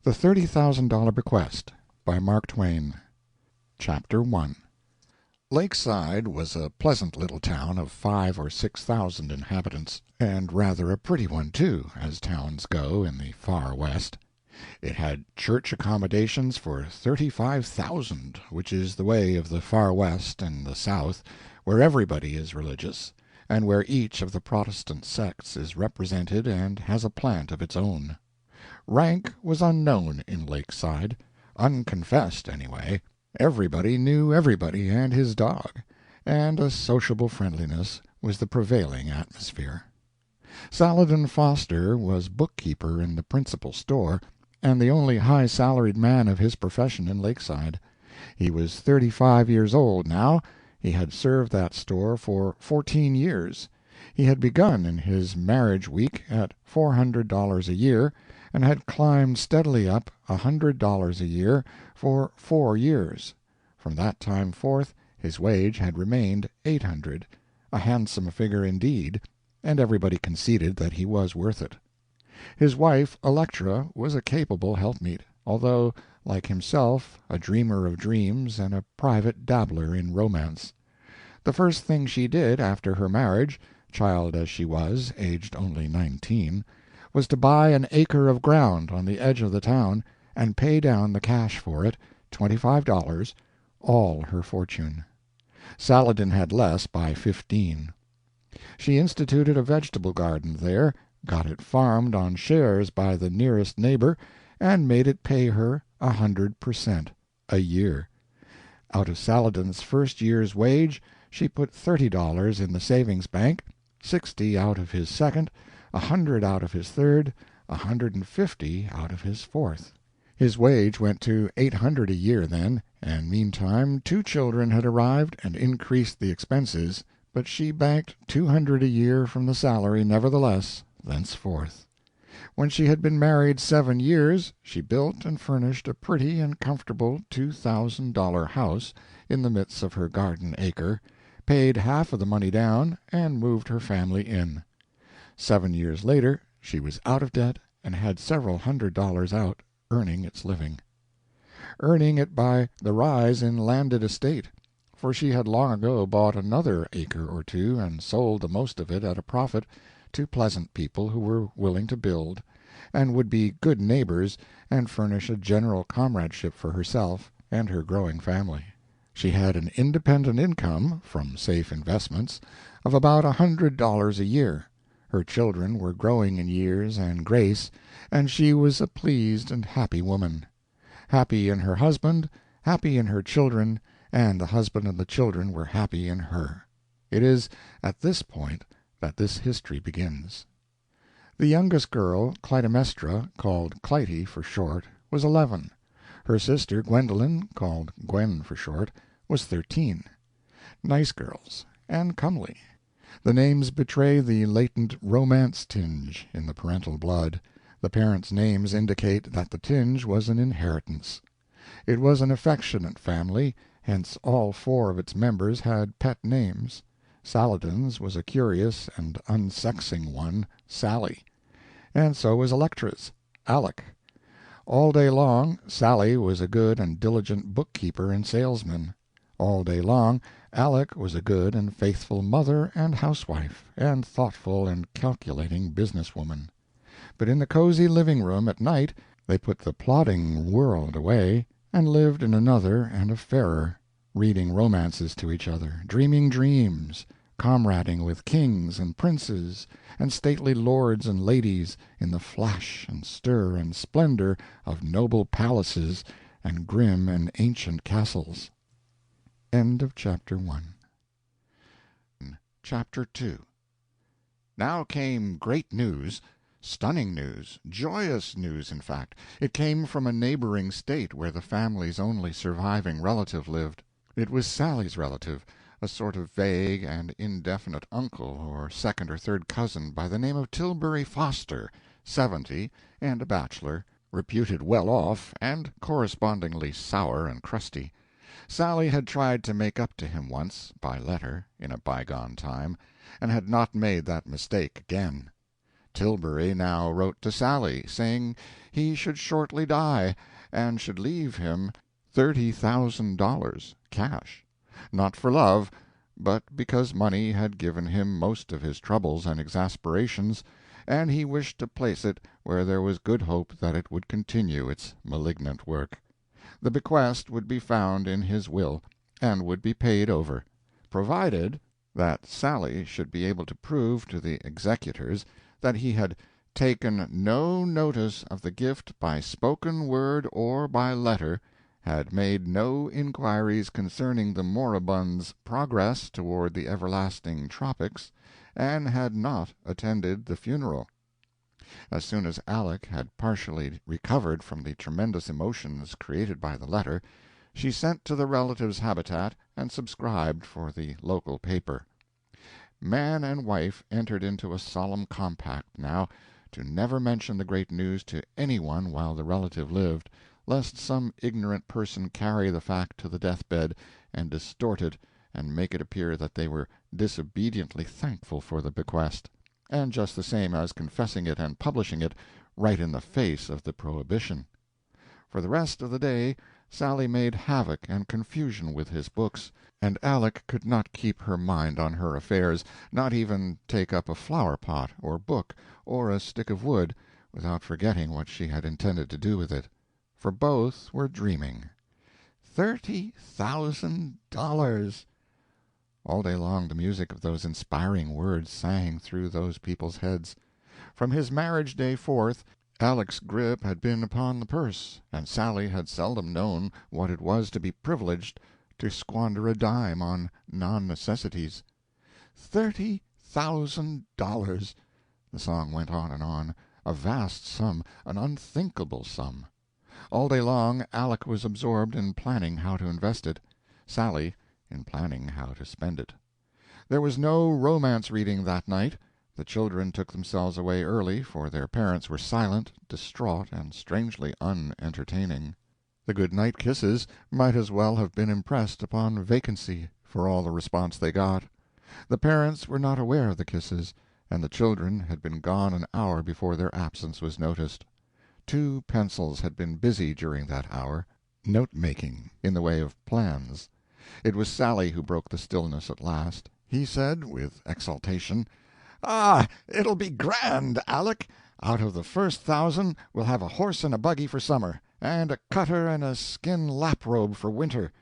The $30,000 Bequest by Mark Twain. Chapter 1. Lakeside was a pleasant little town of 5,000 or 6,000 inhabitants, and rather a pretty one, too, as towns go in the far West. It had church accommodations for 35,000, which is the way of the far West and the South, where everybody is religious, and where each of the Protestant sects is represented and has a plant of its own. Rank was unknown in Lakeside, unconfessed anyway. Everybody knew everybody and his dog, and a sociable friendliness was the prevailing atmosphere. Saladin Foster was bookkeeper in the principal store, and the only high-salaried man of his profession in Lakeside. He was 35 years old now. He had served that store for 14 years. He had begun in his marriage week at $400 a year, and had climbed steadily up $100 a year for 4 years. From that time forth his wage had remained $800, a handsome figure indeed, and everybody conceded that he was worth it. His wife, Electra, was a capable helpmeet, although, like himself, a dreamer of dreams and a private dabbler in romance. The first thing she did after her marriage, child as she was, aged only 19, was to buy an acre of ground on the edge of the town and pay down the cash for it, $25, all her fortune. Saladin had less by 15. She instituted a vegetable garden there, got it farmed on shares by the nearest neighbor, and made it pay her 100% a year. Out of Saladin's first year's wage she put $30 in the savings bank, 60 out of his second, 100 out of his third, 150 out of his fourth. His wage went to $800 a year then, and meantime 2 children had arrived and increased the expenses, but she banked $200 a year from the salary nevertheless, thenceforth. When she had been married 7 years, she built and furnished a pretty and comfortable $2,000 house in the midst of her garden acre, paid half of the money down, and moved her family in. 7 years later she was out of debt and had several $100s out, earning its living. Earning it by the rise in landed estate, for she had long ago bought another acre or two and sold the most of it at a profit to pleasant people who were willing to build, and would be good neighbors and furnish a general comradeship for herself and her growing family. She had an independent income, from safe investments, of about $100 a year. Her children were growing in years and grace, and she was a pleased and happy woman. Happy in her husband, happy in her children, and the husband and the children were happy in her. It is at this point that this history begins. The youngest girl, Clytemnestra, called Clytie for short, was 11. Her sister, Gwendolen, called Gwen for short, was 13. Nice girls, and comely. The names betray the latent romance tinge in the parental blood. The parents' names indicate that the tinge was an inheritance. It was an affectionate family, hence all 4 of its members had pet names. Saladin's was a curious and unsexing one, Sally, and so was Electra's, Aleck. All day long Sally was a good and diligent bookkeeper and salesman. All day long Aleck was a good and faithful mother and housewife, and thoughtful and calculating business woman. But in the cozy living-room at night they put the plodding world away, and lived in another and a fairer, reading romances to each other, dreaming dreams, comrading with kings and princes and stately lords and ladies in the flash and stir and splendor of noble palaces and grim and ancient castles. End of Chapter 1. Chapter 2. Now came great news, stunning news, joyous news, in fact. It came from a neighboring state where the family's only surviving relative lived. It was Sally's relative, a sort of vague and indefinite uncle or second or third cousin by the name of Tilbury Foster, 70, and a bachelor, reputed well off and correspondingly sour and crusty. Sally had tried to make up to him once, by letter, in a bygone time, and had not made that mistake again. Tilbury now wrote to Sally, saying he should shortly die, and should leave him $30,000 cash, not for love, but because money had given him most of his troubles and exasperations, and he wished to place it where there was good hope that it would continue its malignant work. The bequest would be found in his will, and would be paid over, provided that Sally should be able to prove to the executors that he had taken no notice of the gift by spoken word or by letter, had made no inquiries concerning the moribund's progress toward the everlasting tropics, and had not attended the funeral. As soon as Aleck had partially recovered from the tremendous emotions created by the letter, she sent to the relative's habitat and subscribed for the local paper. Man and wife entered into a solemn compact now to never mention the great news to any one while the relative lived, lest some ignorant person carry the fact to the death-bed and distort it and make it appear that they were disobediently thankful for the bequest, and just the same as confessing it and publishing it right in the face of the prohibition. For the rest of the day Sally made havoc and confusion with his books, and Aleck could not keep her mind on her affairs, not even take up a flower-pot or book or a stick of wood, without forgetting what she had intended to do with it. For both were dreaming. $30,000! All day long the music of those inspiring words sang through those people's heads. From his marriage day forth, Aleck's grip had been upon the purse, and Sally had seldom known what it was to be privileged to squander a dime on non-necessities. $30,000! The song went on, a vast sum, an unthinkable sum. All day long Aleck was absorbed in planning how to invest it, Sally in planning how to spend it. There was no romance reading that night. The children took themselves away early, for their parents were silent, distraught, and strangely unentertaining. The good-night kisses might as well have been impressed upon vacancy, for all the response they got. The parents were not aware of the kisses, and the children had been gone an hour before their absence was noticed. 2 pencils had been busy during that hour, note-making in the way of plans. It was Sally who broke the stillness at last. He said, with exultation, "Ah, it'll be grand, Aleck! Out of the first 1,000 we'll have a horse and a buggy for summer, and a cutter and a skin lap-robe for winter."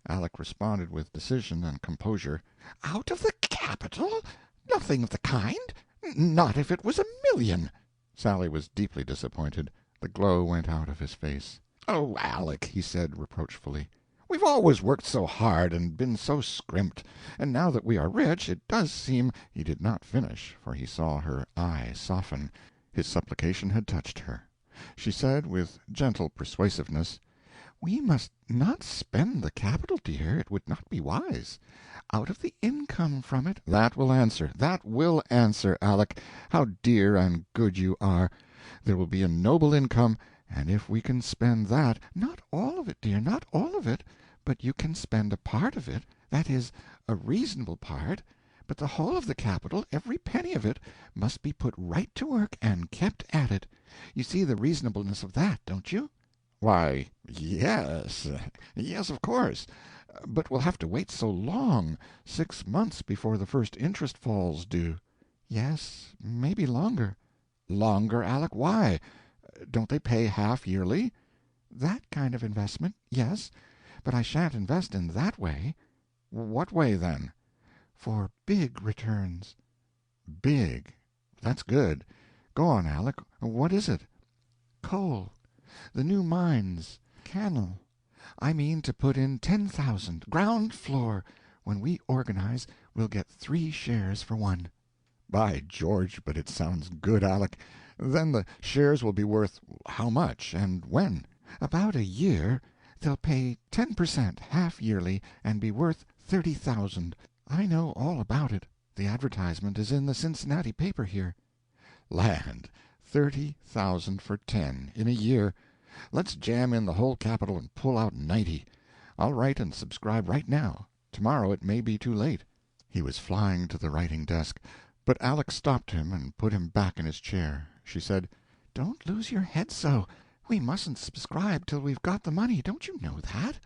Aleck responded with decision and composure, "Out of the capital? Nothing of the kind. Not if it was $1,000,000." Sally was deeply disappointed. The glow went out of his face. "Oh, Aleck," he said, reproachfully, "we've always worked so hard and been so scrimped, and now that we are rich it does seem—" He did not finish, for he saw her eye soften. His supplication had touched her. She said, with gentle persuasiveness, "We must not spend the capital, dear. It would not be wise. Out of the income from it—" "That will answer, Aleck. How dear and good you are! There will be a noble income, and if we can spend that—" "Not all of it, dear, not all of it. But you can spend a part of it, that is, a reasonable part, but the whole of the capital, every penny of it, must be put right to work and kept at it. You see the reasonableness of that, don't you?" "Why, yes, of course. But we'll have to wait so long, 6 months before the first interest falls due." "Yes, maybe longer." "Longer, Aleck? Why? Don't they pay half yearly?" "That kind of investment, yes. But I shan't invest in that way." "What way, then?" "For big returns." "Big? That's good. Go on, Aleck. What is it?" "Coal. The new mines. Canal. I mean to put in 10,000. Ground floor. When we organize we'll get 3 shares for 1." "By George, but it sounds good, Aleck. Then the shares will be worth how much, and when?" "About a year. They'll pay 10% half yearly, and be worth 30,000. I know all about it. The advertisement is in the Cincinnati paper here." "Land! 30,000 for 10 in a year. Let's jam in the whole capital and pull out 90. I'll write and subscribe right now. Tomorrow it may be too late." He was flying to the writing-desk, But Aleck stopped him and put him back in his chair. She said, "Don't lose your head so. We mustn't subscribe till we've got the money. Don't you know that?"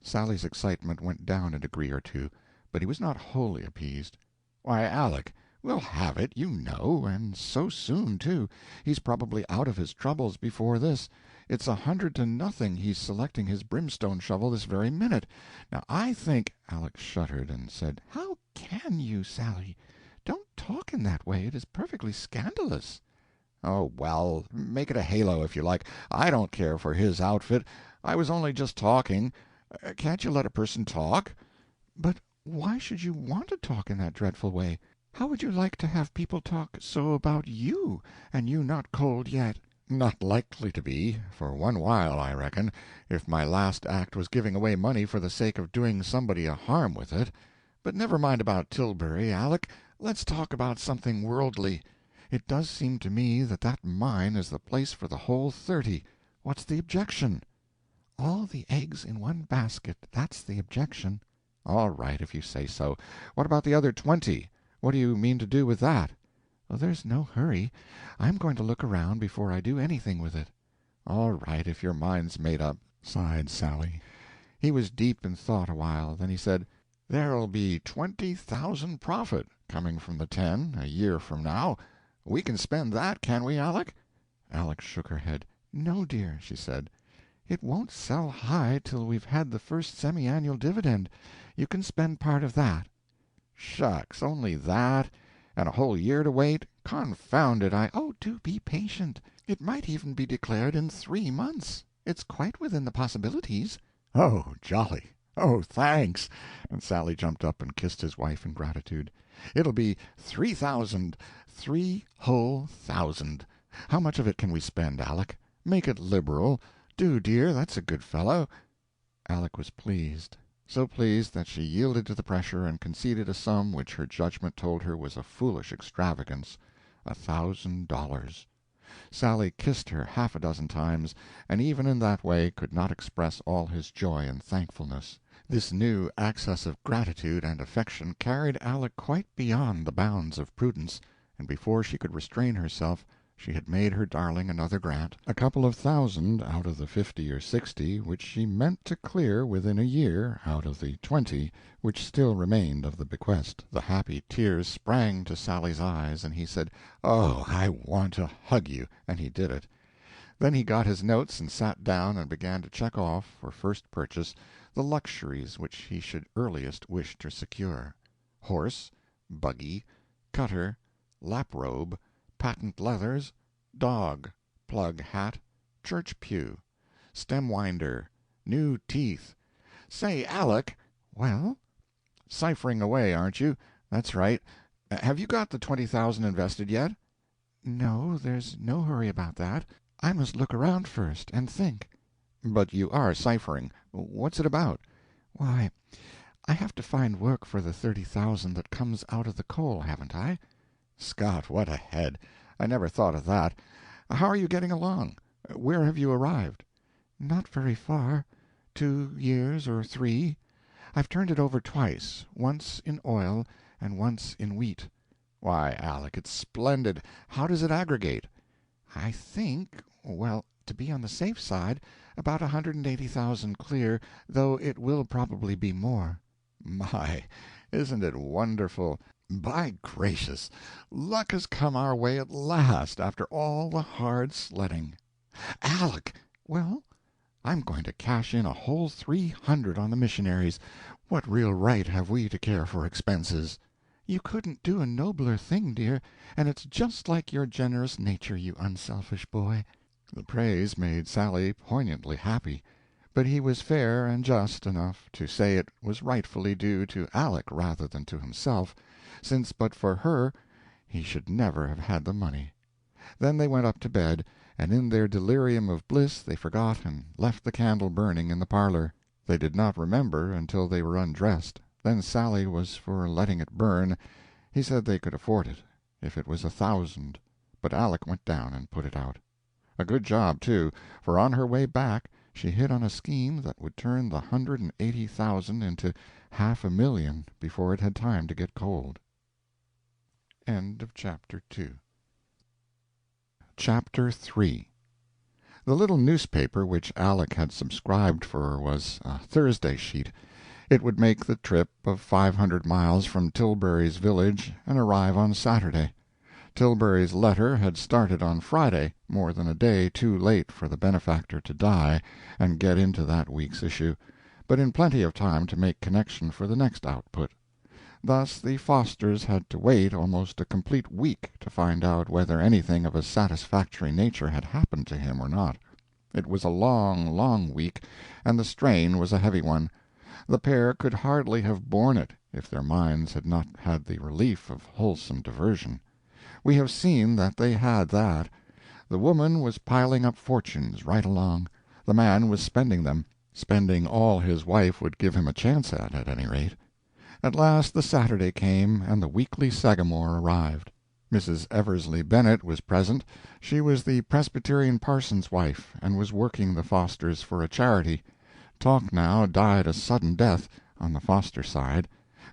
Sally's excitement went down a degree or two, but he was not wholly appeased. "Why, Aleck, we'll have it, you know, and so soon, too. He's probably out of his troubles before this. It's 100 to nothing he's selecting his brimstone shovel this very minute. Now I think—" Aleck shuddered and said, "How can you, Sally? Don't talk in that way. It is perfectly scandalous." "Oh, well, make it a halo if you like. I don't care for his outfit. I was only just talking. Can't you let a person talk?" "But why should you want to talk in that dreadful way? How would you like to have people talk so about you, and you not cold yet?" "Not likely to be, for one while, I reckon, if my last act was giving away money for the sake of doing somebody a harm with it. But never mind about Tilbury, Aleck. Let's talk about something worldly. It does seem to me that that mine is the place for the whole 30. What's the objection?" "All the eggs in one basket, that's the objection." "All right, if you say so. What about the other 20? What do you mean to do with that?" "Oh, there's no hurry. I'm going to look around before I do anything with it." "All right, if your mind's made up," sighed Sally. He was deep in thought a while. Then he said, "There'll be 20,000 profit, coming from the 10, a year from now. We can spend that, can we, Aleck?" Aleck shook her head. "No, dear," she said. "It won't sell high till we've had the first semi-annual dividend. You can spend part of that." "Shucks, only that? And a whole year to wait? Confound it, "Oh, do be patient. It might even be declared in 3 months. It's quite within the possibilities." "Oh, jolly! Oh, thanks!" And Sally jumped up and kissed his wife in gratitude. "It'll be 3,000, 3 whole thousand. How much of it can we spend, Aleck? Make it liberal. Do, dear, that's a good fellow." Aleck was pleased. So pleased that she yielded to the pressure and conceded a sum which her judgment told her was a foolish extravagance— $1,000. Sally kissed her half a dozen times, and even in that way could not express all his joy and thankfulness. This new access of gratitude and affection carried Aleck quite beyond the bounds of prudence, and before she could restrain herself she had made her darling another grant, a couple of thousand out of the 50 or 60 which she meant to clear within a year out of the 20 which still remained of the bequest. The happy tears sprang to Sally's eyes, and he said, "Oh, I want to hug you," and he did it. Then he got his notes and sat down and began to check off, for first purchase, the luxuries which he should earliest wish to secure: horse, buggy, cutter, lap-robe, patent leathers, dog, plug hat, church pew, stem-winder, new teeth. "Say, Aleck." "Well?" "Ciphering away, aren't you? That's right. Have you got the 20,000 invested yet?" "No, there's no hurry about that. I must look around first, and think." "But you are ciphering. What's it about?" "Why, I have to find work for the 30,000 that comes out of the coal, haven't I?" "Scott, what a head! I never thought of that. How are you getting along? Where have you arrived?" "Not very far. 2 years or 3. I've turned it over twice, once in oil and once in wheat." "Why, Aleck, it's splendid. How does it aggregate?" "I think—well, to be on the safe side, about 180,000 clear, though it will probably be more." "My, isn't it wonderful! By gracious, luck has come our way at last, after all the hard sledding. Aleck!" "Well?" "I'm going to cash in a whole 300 on the missionaries. What real right have we to care for expenses?" "You couldn't do a nobler thing, dear, and it's just like your generous nature, you unselfish boy." The praise made Sally poignantly happy, but he was fair and just enough to say it was rightfully due to Aleck rather than to himself, since but for her he should never have had the money. Then they went up to bed, and in their delirium of bliss they forgot and left the candle burning in the parlor. They did not remember until they were undressed. Then Sally was for letting it burn. He said they could afford it, if it was 1,000, but Aleck went down and put it out. A good job, too, for on her way back she hit on a scheme that would turn the 180,000 into 500,000 before it had time to get cold. Chapter 2. Chapter 3. The little newspaper which Aleck had subscribed for was a Thursday sheet. It would make the trip of 500 miles from Tilbury's village and arrive on Saturday. Tilbury's letter had started on Friday, more than a day too late for the benefactor to die and get into that week's issue, but in plenty of time to make connection for the next output. Thus the Fosters had to wait almost a complete week to find out whether anything of a satisfactory nature had happened to him or not. It was a long, long week, and the strain was a heavy one. The pair could hardly have borne it if their minds had not had the relief of wholesome diversion. We have seen that they had that. The woman was piling up fortunes right along. The man was spending them, spending all his wife would give him a chance at any rate. At last the Saturday came, and the weekly Sagamore arrived. Mrs. Eversley Bennett was present. She was the Presbyterian parson's wife, and was working the Fosters for a charity. Talk now died a sudden death on the Foster side.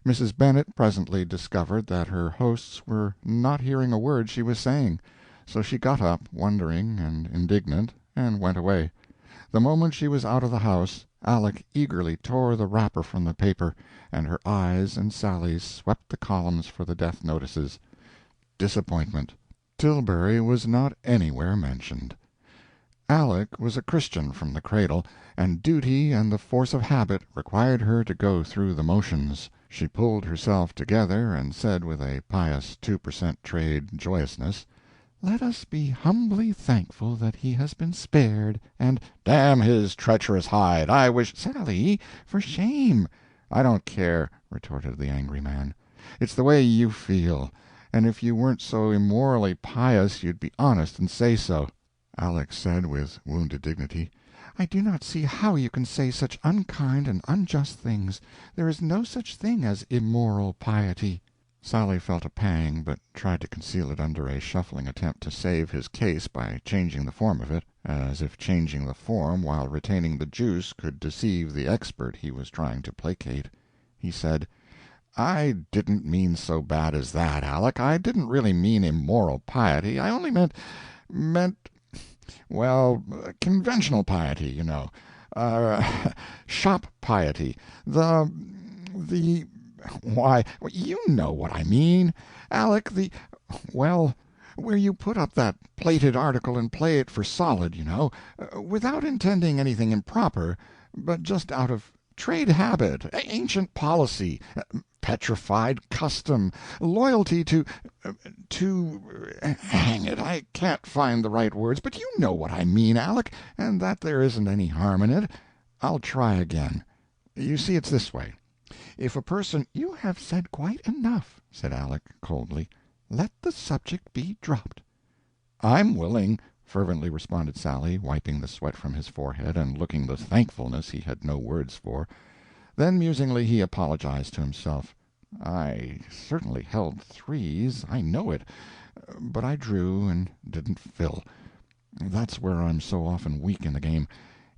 Mrs. Bennett presently discovered that her hosts were not hearing a word she was saying, so she got up, wondering and indignant, and went away. The moment she was out of the house, Aleck eagerly tore the wrapper from the paper, and her eyes and Sally's swept the columns for the death notices. Disappointment. Tilbury was not anywhere mentioned. Aleck was a Christian from the cradle, and duty and the force of habit required her to go through the motions. She pulled herself together and said with a pious 2% trade joyousness, "Let us be humbly thankful that he has been spared, and—" "Damn his treacherous hide! I wish—" "Sally, for shame!" "I don't care," retorted the angry man. "It's the way you feel, and if you weren't so immorally pious you'd be honest and say so." Aleck said with wounded dignity, "I do not see how you can say such unkind and unjust things. There is no such thing as immoral piety." Sally felt a pang, but tried to conceal it under a shuffling attempt to save his case by changing the form of it, as if changing the form while retaining the juice could deceive the expert he was trying to placate. He said, "I didn't mean so bad as that, Aleck. I didn't really mean immoral piety. I only meant, conventional piety, you know. Shop piety. Why, you know what I mean, Aleck, where you put up that plated article and play it for solid, you know, without intending anything improper, but just out of trade habit, ancient policy, petrified custom, loyalty to—hang it, I can't find the right words, but you know what I mean, Aleck, and that there isn't any harm in it. I'll try again. You see, it's this way. If a person—" "You have said quite enough," said Aleck, coldly. "Let the subject be dropped." "I'm willing," fervently responded Sally, wiping the sweat from his forehead and looking the thankfulness he had no words for. Then musingly he apologized to himself. "I certainly held threes, I know it, but I drew and didn't fill. That's where I'm so often weak in the game.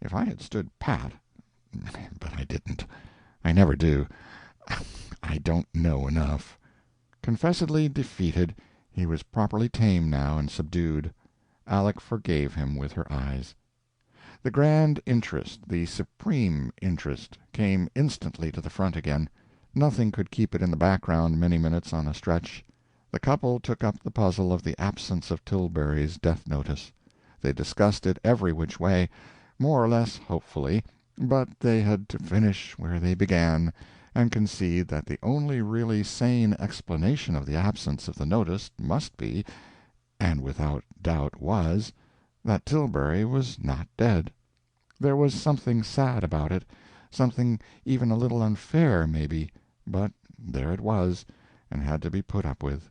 If I had stood pat—but I didn't. I never do. I don't know enough." Confessedly defeated, he was properly tame now and subdued. Aleck forgave him with her eyes. The grand interest, the supreme interest, came instantly to the front again. Nothing could keep it in the background many minutes on a stretch. The couple took up the puzzle of the absence of Tilbury's death notice. They discussed it every which way, more or less hopefully, but they had to finish where they began, and concede that the only really sane explanation of the absence of the notice must be, and without doubt was, that Tilbury was not dead. There was something sad about it, something even a little unfair, maybe, but there it was, and had to be put up with.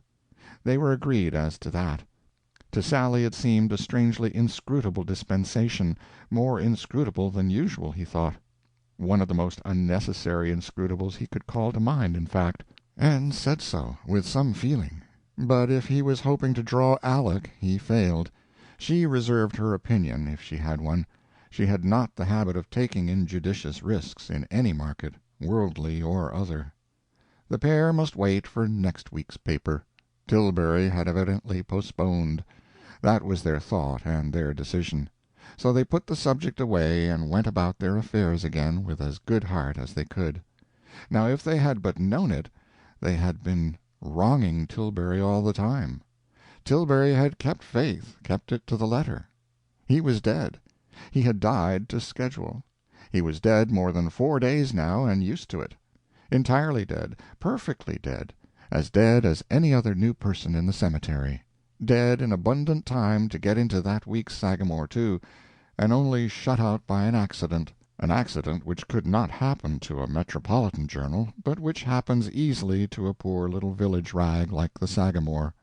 They were agreed as to that. To Sally it seemed a strangely inscrutable dispensation, more inscrutable than usual, he thought. One of the most unnecessary inscrutables he could call to mind, in fact, and said so, with some feeling. But if he was hoping to draw Aleck, he failed. She reserved her opinion, if she had one. She had not the habit of taking injudicious risks in any market, worldly or other. The pair must wait for next week's paper. Tilbury had evidently postponed. That was their thought and their decision. So they put the subject away and went about their affairs again with as good heart as they could. Now if they had but known it, they had been wronging Tilbury all the time. Tilbury had kept faith, kept it to the letter. He was dead. He had died to schedule. He was dead more than 4 days now, and used to it. Entirely dead, perfectly dead as any other new person in the cemetery. Dead in abundant time to get into that week's Sagamore, too, and only shut out by an accident which could not happen to a metropolitan journal, but which happens easily to a poor little village rag like the Sagamore.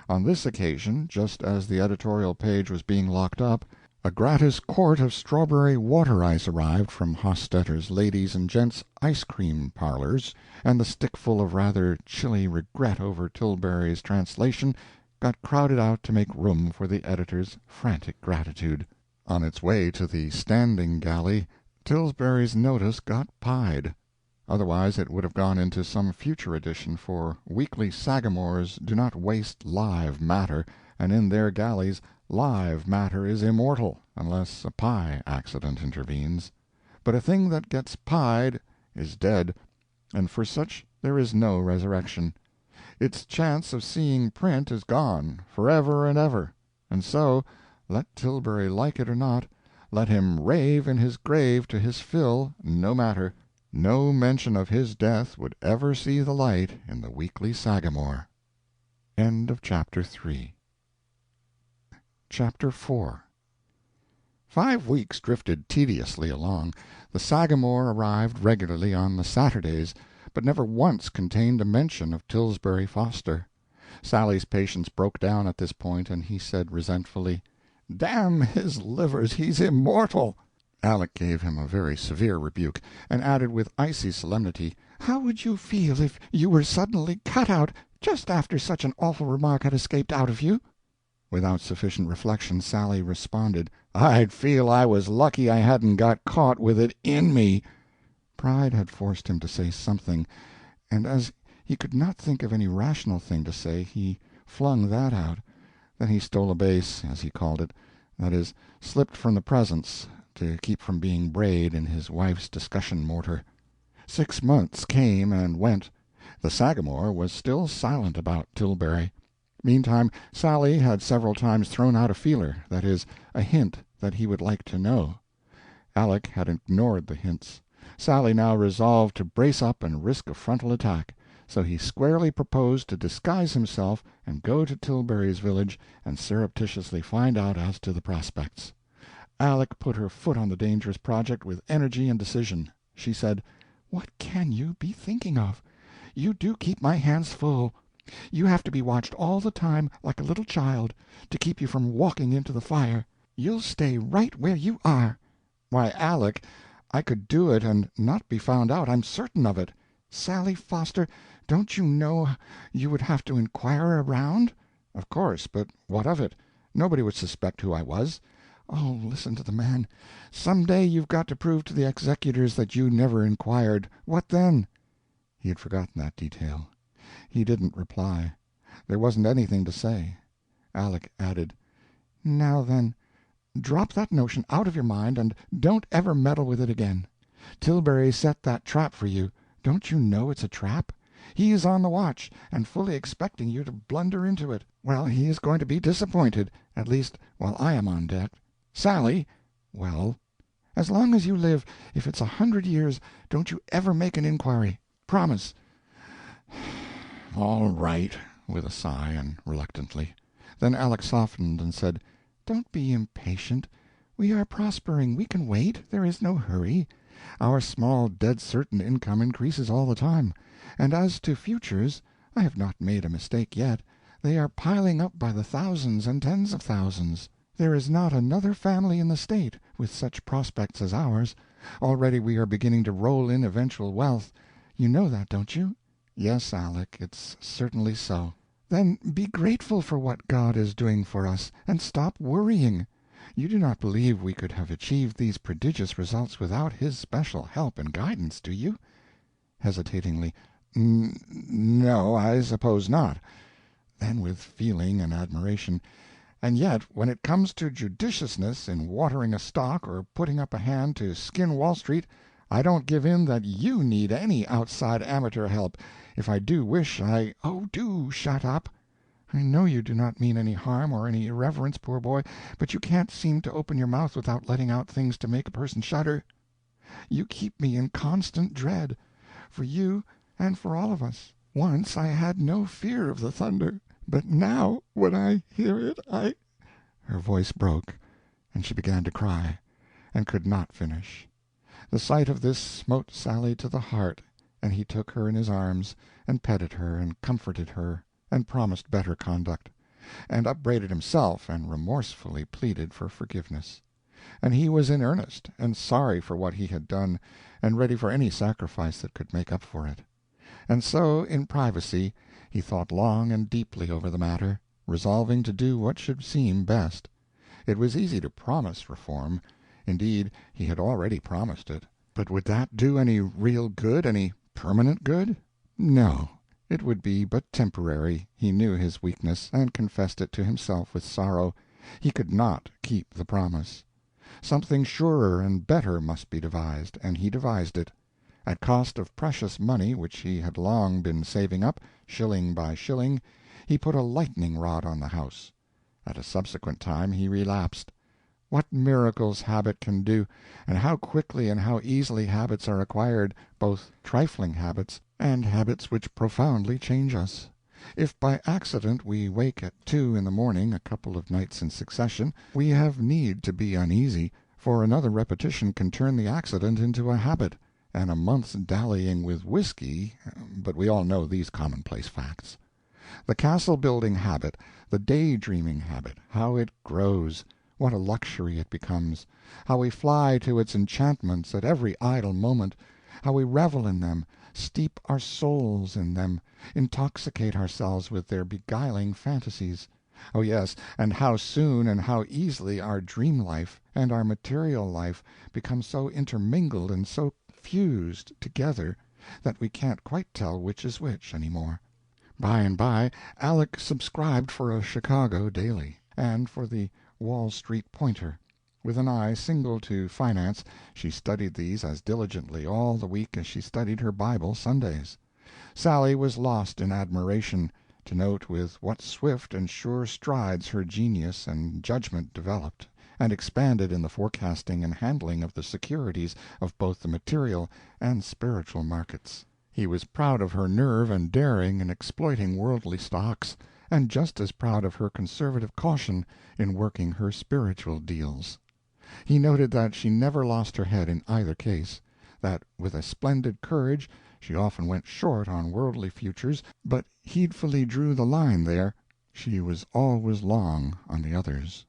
On this occasion, just as the editorial page was being locked up, a gratis quart of strawberry water ice arrived from Hostetter's Ladies and Gents Ice Cream Parlors, and the stickful of rather chilly regret over Tilbury's translation got crowded out to make room for the editor's frantic gratitude. On its way to the standing galley, Tilbury's notice got pied. Otherwise it would have gone into some future edition, for weekly Sagamores do not waste live matter, and in their galleys live matter is immortal, unless a pie accident intervenes. But a thing that gets pied is dead, and for such there is no resurrection. Its chance of seeing print is gone, forever and ever, and so, let Tilbury like it or not, let him rave in his grave to his fill, no matter. No mention of his death would ever see the light in the Weekly Sagamore. End of Chapter 3. Chapter 4. 5 weeks drifted tediously along. The Sagamore arrived regularly on the Saturdays, but never once contained a mention of Tilbury Foster. Sally's patience broke down at this point, and he said resentfully, "Damn his livers, he's immortal!" Aleck gave him a very severe rebuke, and added with icy solemnity, "How would you feel if you were suddenly cut out just after such an awful remark had escaped out of you?" Without sufficient reflection, Sally responded, "I'd feel I was lucky I hadn't got caught with it in me." Pride had forced him to say something, and as he could not think of any rational thing to say, he flung that out. Then he stole a base, as he called it, that is, slipped from the presence, to keep from being brayed in his wife's discussion mortar. 6 months came and went. The Sagamore was still silent about Tilbury. Meantime, Sally had several times thrown out a feeler, that is, a hint that he would like to know. Aleck had ignored the hints. Sally now resolved to brace up and risk a frontal attack, so he squarely proposed to disguise himself and go to Tilbury's village and surreptitiously find out as to the prospects. Aleck put her foot on the dangerous project with energy and decision. She said, "What can you be thinking of? You do keep my hands full. You have to be watched all the time like a little child, to keep you from walking into the fire. You'll stay right where you are." "Why, Aleck, I could do it and not be found out, I'm certain of it." "Sally Foster, don't you know you would have to inquire around?" "Of course, but what of it? Nobody would suspect who I was." "Oh, listen to the man. Some day you've got to prove to the executors that you never inquired. What then?" He had forgotten that detail. He didn't reply. There wasn't anything to say. Aleck added, "Now then, drop that notion out of your mind, and don't ever meddle with it again. Tilbury set that trap for you. Don't you know it's a trap? He is on the watch, and fully expecting you to blunder into it. Well, he is going to be disappointed, at least while I am on deck. Sally." "Well?" "As long as you live, if it's 100 years, don't you ever make an inquiry. Promise." "All right," with a sigh, and reluctantly. Then Aleck softened and said, "Don't be impatient. We are prospering. We can wait. There is no hurry. Our small dead-certain income increases all the time. And as to futures, I have not made a mistake yet. They are piling up by the thousands and tens of thousands. There is not another family in the state with such prospects as ours. Already we are beginning to roll in eventual wealth. You know that, don't you?" "Yes, Aleck, it's certainly so." "Then be grateful for what God is doing for us, and stop worrying. You do not believe we could have achieved these prodigious results without His special help and guidance, do you?" Hesitatingly, "No, I suppose not." then with feeling and admiration, "and yet when it comes to judiciousness in watering a stock or putting up a hand to skin Wall Street, I don't give in that you need any outside amateur help. If I do wish I—" "Oh, do shut up! I know you do not mean any harm or any irreverence, poor boy, but you can't seem to open your mouth without letting out things to make a person shudder. You keep me in constant dread, for you and for all of us. Once I had no fear of the thunder, but now when I hear it I—" Her voice broke, and she began to cry, and could not finish. The sight of this smote Sally to the heart, and he took her in his arms, and petted her, and comforted her, and promised better conduct, and upbraided himself, and remorsefully pleaded for forgiveness. And he was in earnest, and sorry for what he had done, and ready for any sacrifice that could make up for it. And so, in privacy, he thought long and deeply over the matter, resolving to do what should seem best. It was easy to promise reform. Indeed, he had already promised it. But would that do any real good, any permanent good? No. It would be but temporary. He knew his weakness, and confessed it to himself with sorrow. He could not keep the promise. Something surer and better must be devised, and he devised it. At cost of precious money which he had long been saving up, shilling by shilling, he put a lightning-rod on the house. At a subsequent time he relapsed. What miracles habit can do, and how quickly and how easily habits are acquired, both trifling habits and habits which profoundly change us. If by accident we wake at 2 in the morning a couple of nights in succession, we have need to be uneasy, for another repetition can turn the accident into a habit, and a month's dallying with whiskey—but we all know these commonplace facts. The castle-building habit, the day-dreaming habit, how it grows! What a luxury it becomes! How we fly to its enchantments at every idle moment! How we revel in them, steep our souls in them, intoxicate ourselves with their beguiling fantasies! Oh yes, and how soon and how easily our dream life and our material life become so intermingled and so fused together that we can't quite tell which is which any more. By and by Aleck subscribed for a Chicago daily, and for the Wall Street Pointer. With an eye single to finance, she studied these as diligently all the week as she studied her Bible Sundays. Sally was lost in admiration, to note with what swift and sure strides her genius and judgment developed and expanded in the forecasting and handling of the securities of both the material and spiritual markets. He was proud of her nerve and daring in exploiting worldly stocks, and just as proud of her conservative caution in working her spiritual deals. He noted that she never lost her head in either case, that with a splendid courage she often went short on worldly futures, but heedfully drew the line there. She was always long on the others.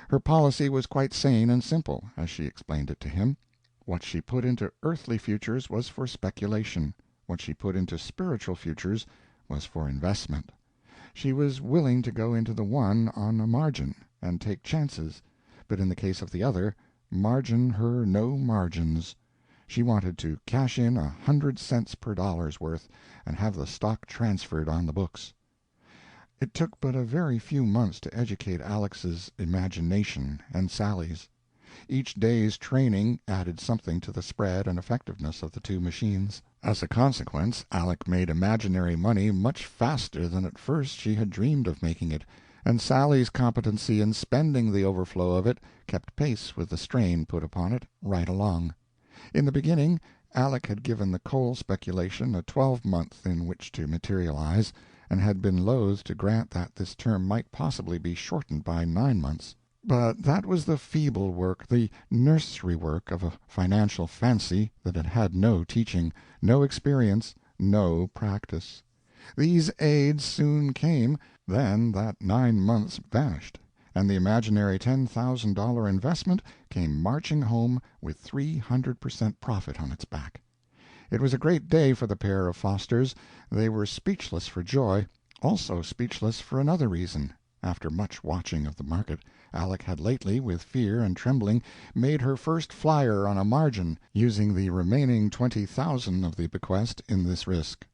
Her policy was quite sane and simple, as she explained it to him. What she put into earthly futures was for speculation. What she put into spiritual futures was for investment. She was willing to go into the one on a margin, and take chances, but in the case of the other, margin her no margins. She wanted to cash in 100 cents per dollar's worth, and have the stock transferred on the books. It took but a very few months to educate Alex's imagination and Sally's. Each day's training added something to the spread and effectiveness of the two machines. As a consequence, Aleck made imaginary money much faster than at first she had dreamed of making it, and Sally's competency in spending the overflow of it kept pace with the strain put upon it right along. In the beginning, Aleck had given the coal speculation a 12-month in which to materialize, and had been loath to grant that this term might possibly be shortened by 9 months. But that was the feeble work, the nursery work of a financial fancy that had had no teaching, no experience, no practice. These aids soon came, then that 9 months vanished, and the imaginary $10,000 investment came marching home with 300% profit on its back. It was a great day for the pair of Fosters. They were speechless for joy, also speechless for another reason. After much watching of the market, Aleck had lately, with fear and trembling, made her first flyer on a margin, using the remaining $20,000 of the bequest in this risk.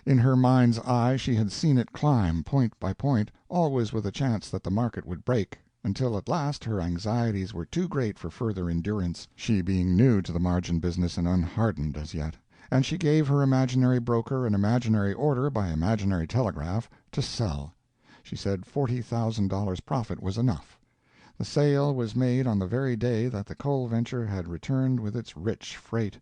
In her mind's eye she had seen it climb, point by point, always with a chance that the market would break, until at last her anxieties were too great for further endurance, she being new to the margin business and unhardened as yet, and she gave her imaginary broker an imaginary order by imaginary telegraph to sell. She said $40,000 profit was enough. The sale was made on the very day that the coal venture had returned with its rich freight.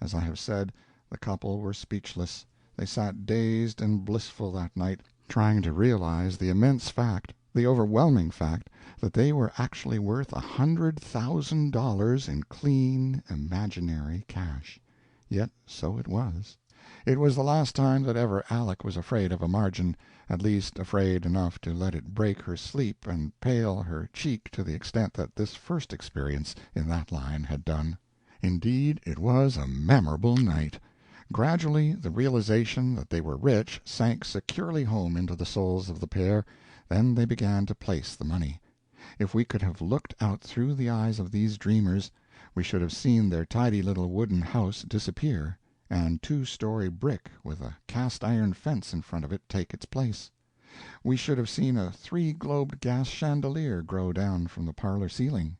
As I have said, the couple were speechless. They sat dazed and blissful that night, trying to realize the immense fact, the overwhelming fact, that they were actually worth $100,000 in clean, imaginary cash. Yet so it was. It was the last time that ever Aleck was afraid of a margin, at least afraid enough to let it break her sleep and pale her cheek to the extent that this first experience in that line had done. Indeed, it was a memorable night. Gradually the realization that they were rich sank securely home into the souls of the pair, then they began to place the money. If we could have looked out through the eyes of these dreamers, we should have seen their tidy little wooden house disappear, and two-story brick with a cast-iron fence in front of it take its place. We should have seen a three-globed gas chandelier grow down from the parlor ceiling.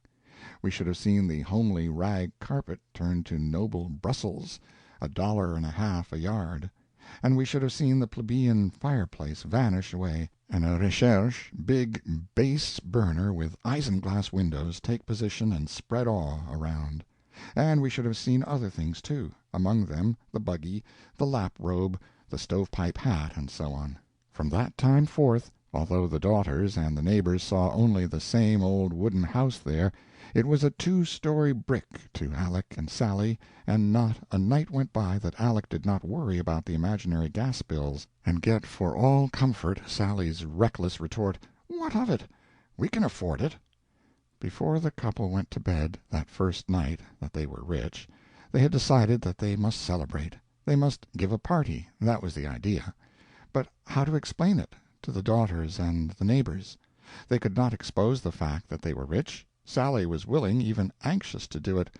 We should have seen the homely rag carpet turn to noble Brussels, $1.50 a yard, and we should have seen the plebeian fireplace vanish away, and a recherche, big base burner with isinglass windows, take position and spread awe around. And we should have seen other things, too, among them the buggy, the lap-robe, the stovepipe hat, and so on. From that time forth, although the daughters and the neighbors saw only the same old wooden house there, it was a two-story brick to Aleck and Sally, and not a night went by that Aleck did not worry about the imaginary gas bills, and get for all comfort Sally's reckless retort, "What of it? We can afford it." Before the couple went to bed, that first night that they were rich, they had decided that they must celebrate. They must give a party, that was the idea. But how to explain it to the daughters and the neighbors? They could not expose the fact that they were rich. Sally was willing, even anxious, to do it,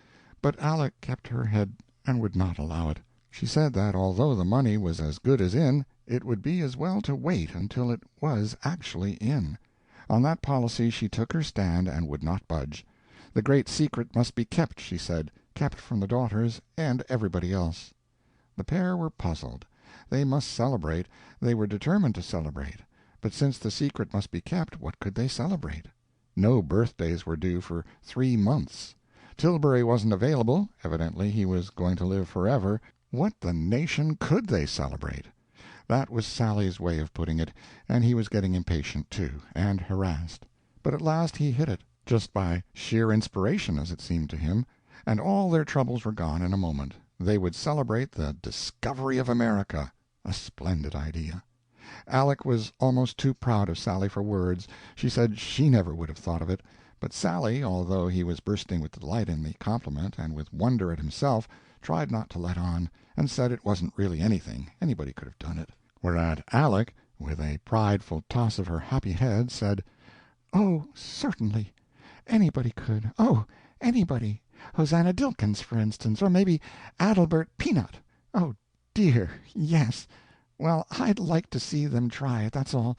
but Aleck kept her head and would not allow it. She said that although the money was as good as in, it would be as well to wait until it was actually in. On that policy she took her stand and would not budge. The great secret must be kept, she said, kept from the daughters and everybody else. The pair were puzzled. They must celebrate, they were determined to celebrate, but since the secret must be kept, what could they celebrate? No birthdays were due for 3 months. Tilbury wasn't available, evidently he was going to live forever. What the nation could they celebrate? That was Sally's way of putting it, and he was getting impatient, too, and harassed. But at last he hit it, just by sheer inspiration, as it seemed to him, and all their troubles were gone in a moment. They would celebrate the discovery of America. A splendid idea. Aleck was almost too proud of Sally for words. She said she never would have thought of it, but Sally, although he was bursting with delight in the compliment and with wonder at himself, tried not to let on, and said it wasn't really anything, anybody could have done it. Whereat Aleck, with a prideful toss of her happy head, said, "Oh, certainly. Anybody could. Oh, anybody. Hosanna Dilkins, for instance, or maybe Adelbert Peanut. Oh, dear, yes. Well, I'd like to see them try it, that's all.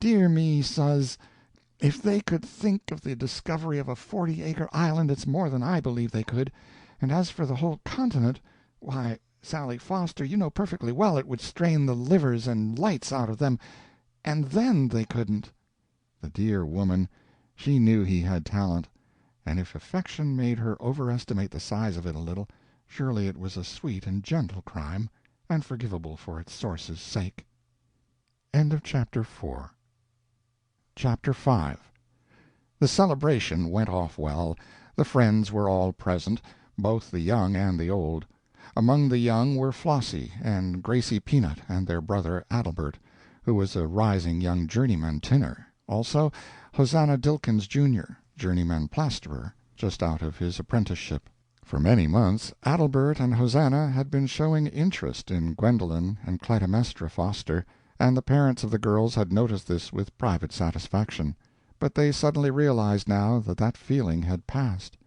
Dear me, suz, if they could think of the discovery of a 40-acre island, it's more than I believe they could. And as for the whole continent, why, Sally Foster, you know perfectly well it would strain the livers and lights out of them, and then they couldn't." The dear woman, she knew he had talent, and if affection made her overestimate the size of it a little, surely it was a sweet and gentle crime, and forgivable for its source's sake. Chapter 5. The celebration went off well. The friends were all present, both the young and the old. Among the young were Flossie and Gracie Peanut and their brother Adelbert, who was a rising young journeyman tinner, also Hosanna Dilkins, Jr., journeyman plasterer, just out of his apprenticeship. For many months Adelbert and Hosanna had been showing interest in Gwendolen and Clytemnestra Foster, and the parents of the girls had noticed this with private satisfaction. But they suddenly realized now that that feeling had passed.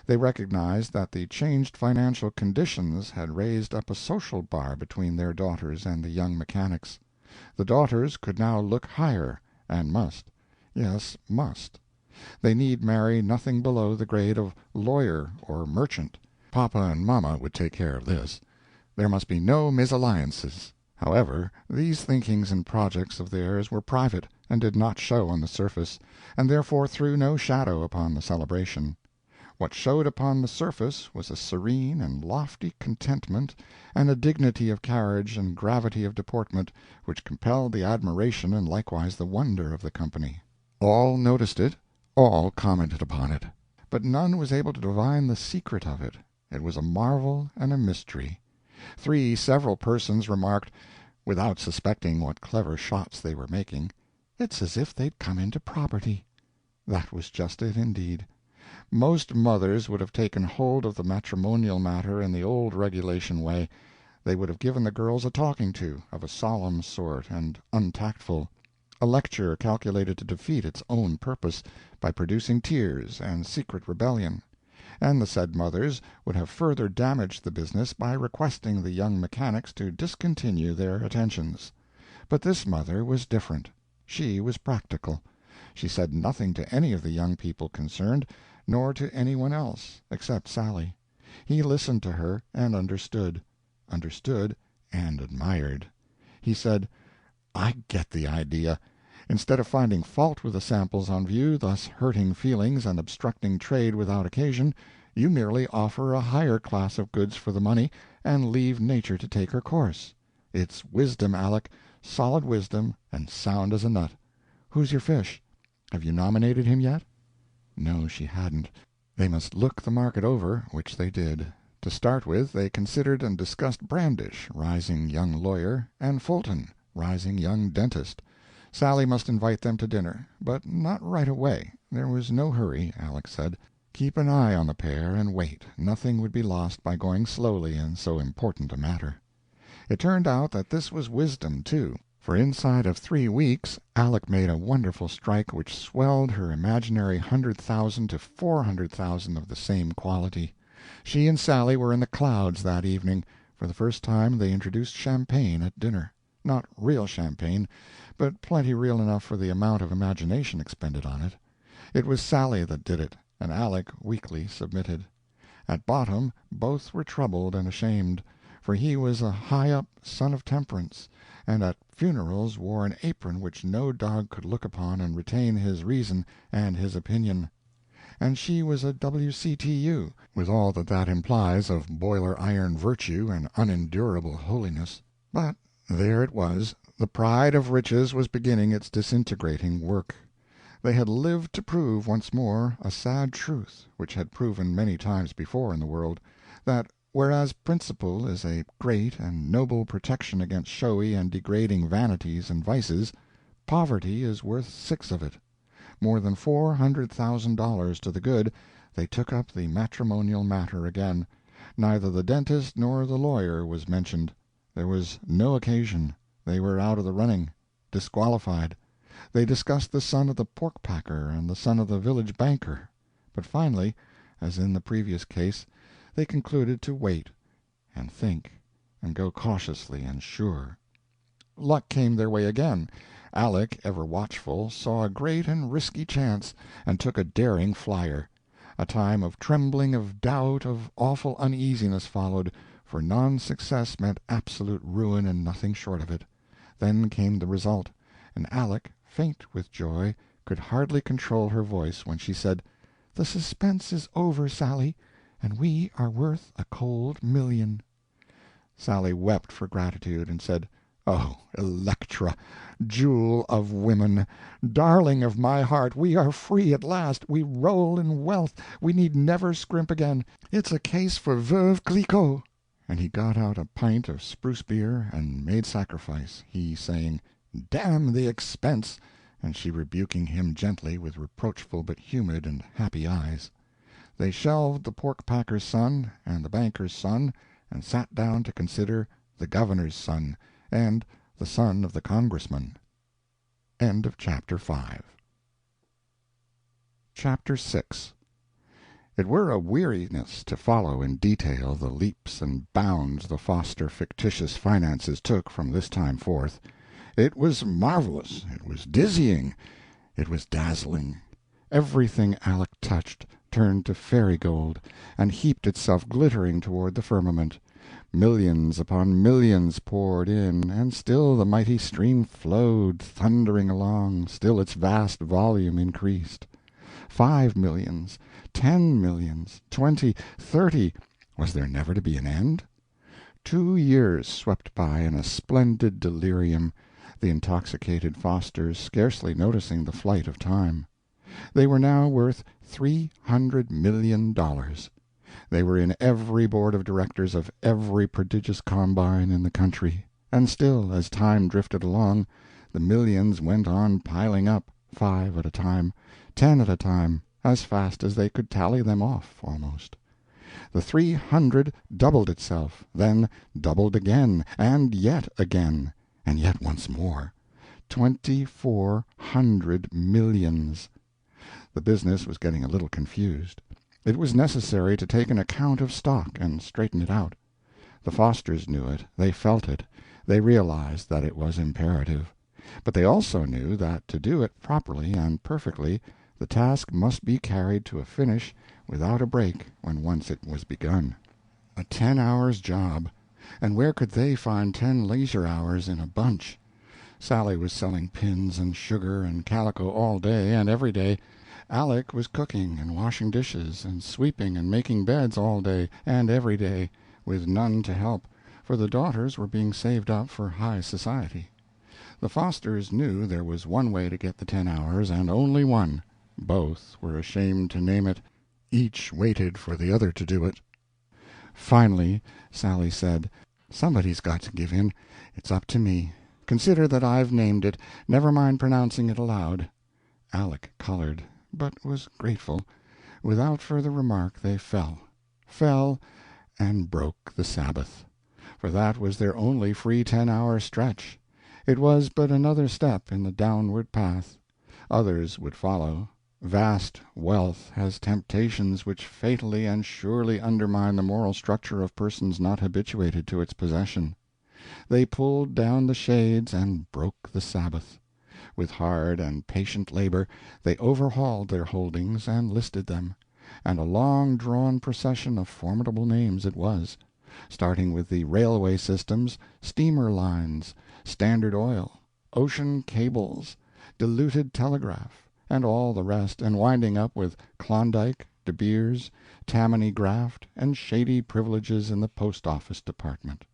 They recognized that the changed financial conditions had raised up a social bar between their daughters and the young mechanics. The daughters could now look higher, and must. Yes, must. They need marry nothing below the grade of lawyer or merchant. Papa and Mama would take care of this. There must be no mésalliances. However, these thinkings and projects of theirs were private, and did not show on the surface, and therefore threw no shadow upon the celebration. What showed upon the surface was a serene and lofty contentment and a dignity of carriage and gravity of deportment which compelled the admiration and likewise the wonder of the company. All noticed it, all commented upon it, but none was able to divine the secret of it. It was a marvel and a mystery. Three several persons remarked, without suspecting what clever shots they were making, "It's as if they'd come into property." That was just it, indeed. Most mothers would have taken hold of the matrimonial matter in the old regulation way. They would have given the girls a talking to, of a solemn sort and untactful, a lecture calculated to defeat its own purpose by producing tears and secret rebellion. And the said mothers would have further damaged the business by requesting the young mechanics to discontinue their attentions. But this mother was different. She was practical. She said nothing to any of the young people concerned, nor to any one else, except Sally. He listened to her and understood and admired. He said, "I get the idea. Instead of finding fault with the samples on view, thus hurting feelings and obstructing trade without occasion, you merely offer a higher class of goods for the money, and leave nature to take her course. It's wisdom, Aleck, solid wisdom, and sound as a nut. Who's your fish? Have you nominated him yet?" No, she hadn't. They must look the market over, which they did. To start with, they considered and discussed Brandish, rising young lawyer, and Fulton, rising young dentist. Sally must invite them to dinner, but not right away. There was no hurry, Aleck said. Keep an eye on the pair and wait. Nothing would be lost by going slowly in so important a matter. It turned out that this was wisdom, too, for inside of 3 weeks Aleck made a wonderful strike which swelled her imaginary 100,000 to 400,000 of the same quality. She and Sally were in the clouds that evening. For the first time they introduced champagne at dinner. Not real champagne, but plenty real enough for the amount of imagination expended on it. It was Sally that did it, and Aleck weakly submitted. At bottom both were troubled and ashamed, for he was a high-up son of temperance, and at funerals wore an apron which no dog could look upon and retain his reason and his opinion. And she was a W.C.T.U., with all that that implies of boiler-iron virtue and unendurable holiness. But there it was, the pride of riches was beginning its disintegrating work. They had lived to prove once more a sad truth, which had proven many times before in the world, that whereas principle is a great and noble protection against showy and degrading vanities and vices, poverty is worth 6 of it. More than $400,000 to the good, they took up the matrimonial matter again. Neither the dentist nor the lawyer was mentioned. There was no occasion. They were out of the running, disqualified. They discussed the son of the pork-packer and the son of the village banker. But finally, as in the previous case, they concluded to wait, and think, and go cautiously and sure. Luck came their way again. Aleck, ever watchful, saw a great and risky chance, and took a daring flyer. A time of trembling, of doubt, of awful uneasiness followed, for non-success meant absolute ruin and nothing short of it. Then came the result, and Aleck, faint with joy, could hardly control her voice when she said, "The suspense is over, Sally, and we are worth a cold $1,000,000." Sally wept for gratitude, and said, "Oh, Electra, jewel of women, darling of my heart, we are free at last, we roll in wealth, we need never scrimp again. It's a case for Veuve Clicquot." And he got out a pint of spruce beer and made sacrifice, he saying, "Damn the expense," and she rebuking him gently with reproachful but humid and happy eyes. They shelved the pork-packer's son and the banker's son, and sat down to consider the governor's son, and the son of the congressman. Chapter 6. It were a weariness to follow in detail the leaps and bounds the Foster fictitious finances took from this time forth. It was marvelous, it was dizzying, it was dazzling. Everything Aleck touched turned to fairy gold, and heaped itself glittering toward the firmament. Millions upon millions poured in, and still the mighty stream flowed thundering along, still its vast volume increased. 5 millions, 10 millions, 20, 30—was there never to be an end? 2 years swept by in a splendid delirium, the intoxicated Fosters scarcely noticing the flight of time. They were now worth $300,000,000. They were in every board of directors of every prodigious combine in the country, and still, as time drifted along, the millions went on piling up, 5 at a time, 10 at a time, as fast as they could tally them off, almost. The 300 doubled itself, then doubled again, and yet once more. 2,400 millions. The business was getting a little confused. It was necessary to take an account of stock and straighten it out. The Fosters knew it, they felt it, they realized that it was imperative. But they also knew that to do it properly and perfectly the task must be carried to a finish without a break when once it was begun. A 10 hours' job, and where could they find 10 leisure hours in a bunch? Sally was selling pins and sugar and calico all day and every day. Aleck was cooking and washing dishes and sweeping and making beds all day and every day, with none to help, for the daughters were being saved up for high society. The Fosters knew there was one way to get the 10 hours, and only one. Both were ashamed to name it. Each waited for the other to do it. Finally, Sally said, "Somebody's got to give in. It's up to me. Consider that I've named it. Never mind pronouncing it aloud." Aleck colored, but was grateful. Without further remark they fell, and broke the Sabbath. For that was their only free 10-hour stretch. It was but another step in the downward path. Others would follow. Vast wealth has temptations which fatally and surely undermine the moral structure of persons not habituated to its possession. They pulled down the shades and broke the Sabbath. With hard and patient labor they overhauled their holdings and listed them, and a long-drawn procession of formidable names it was, starting with the railway systems, steamer lines, Standard Oil, ocean cables, diluted telegraph, and all the rest, and winding up with Klondike, De Beers, Tammany graft, and shady privileges in the post-office department.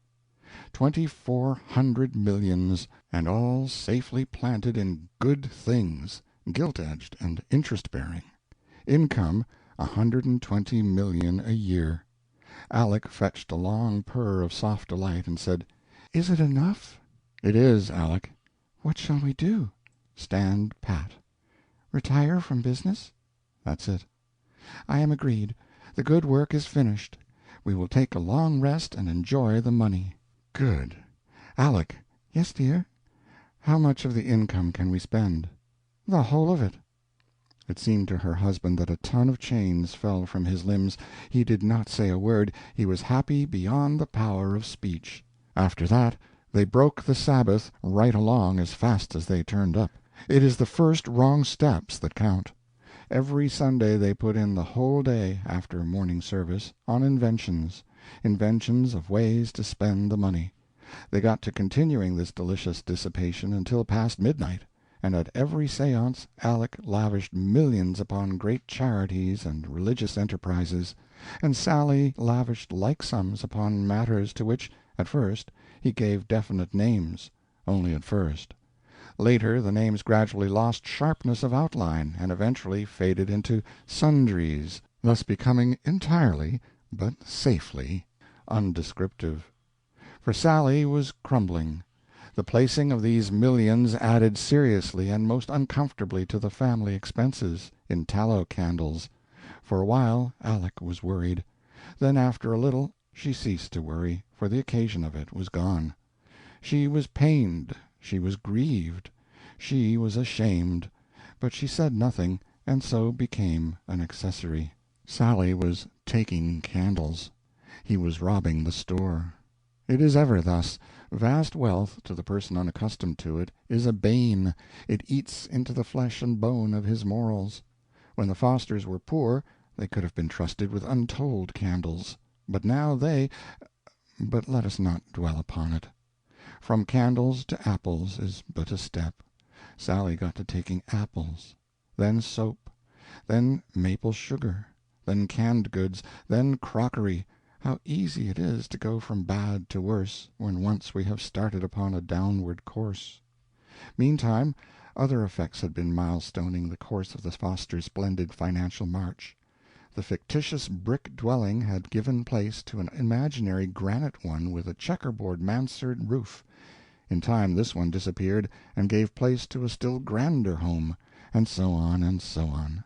2,400 millions, and all safely planted in good things, gilt-edged and interest-bearing. Income, $120 million a year. Aleck fetched a long purr of soft delight and said, "Is it enough?" "It is, Aleck." "What shall we do?" "Stand pat." "Retire from business?" "That's it." "I am agreed. The good work is finished. We will take a long rest and enjoy the money." "Good. Aleck." "Yes, dear." "How much of the income can we spend?" "The whole of it." It seemed to her husband that a ton of chains fell from his limbs. He did not say a word. He was happy beyond the power of speech. After that they broke the Sabbath right along as fast as they turned up. It is the first wrong steps that count. Every Sunday they put in the whole day, after morning service, on inventions of ways to spend the money. They got to continuing this delicious dissipation until past midnight, and at every seance Aleck lavished millions upon great charities and religious enterprises, and Sally lavished like sums upon matters to which, at first, he gave definite names. Only at first. Later the names gradually lost sharpness of outline, and eventually faded into sundries, thus becoming entirely, but safely, undescriptive. For Sally was crumbling. The placing of these millions added seriously and most uncomfortably to the family expenses, in tallow candles. For a while Aleck was worried. Then after a little she ceased to worry, for the occasion of it was gone. She was pained, she was grieved, she was ashamed, but she said nothing, and so became an accessory. Sally was taking candles. He was robbing the store. It is ever thus. Vast wealth, to the person unaccustomed to it, is a bane. It eats into the flesh and bone of his morals. When the Fosters were poor, they could have been trusted with untold candles. But now but let us not dwell upon it. From candles to apples is but a step. Sally got to taking apples, then soap, then maple sugar, then canned goods, then crockery. How easy it is to go from bad to worse, when once we have started upon a downward course. Meantime, other effects had been milestoning the course of the Fosters' splendid financial march. The fictitious brick dwelling had given place to an imaginary granite one with a checkerboard mansard roof. In time this one disappeared, and gave place to a still grander home, and so on and so on.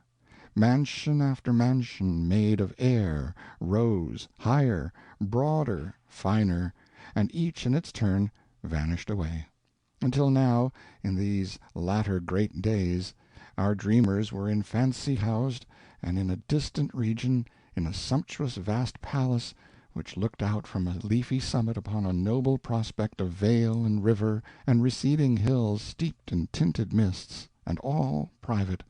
Mansion after mansion made of air rose, higher, broader, finer, and each in its turn vanished away, until now, in these latter great days, our dreamers were in fancy housed, and in a distant region, in a sumptuous vast palace which looked out from a leafy summit upon a noble prospect of vale and river and receding hills steeped in tinted mists, and all private,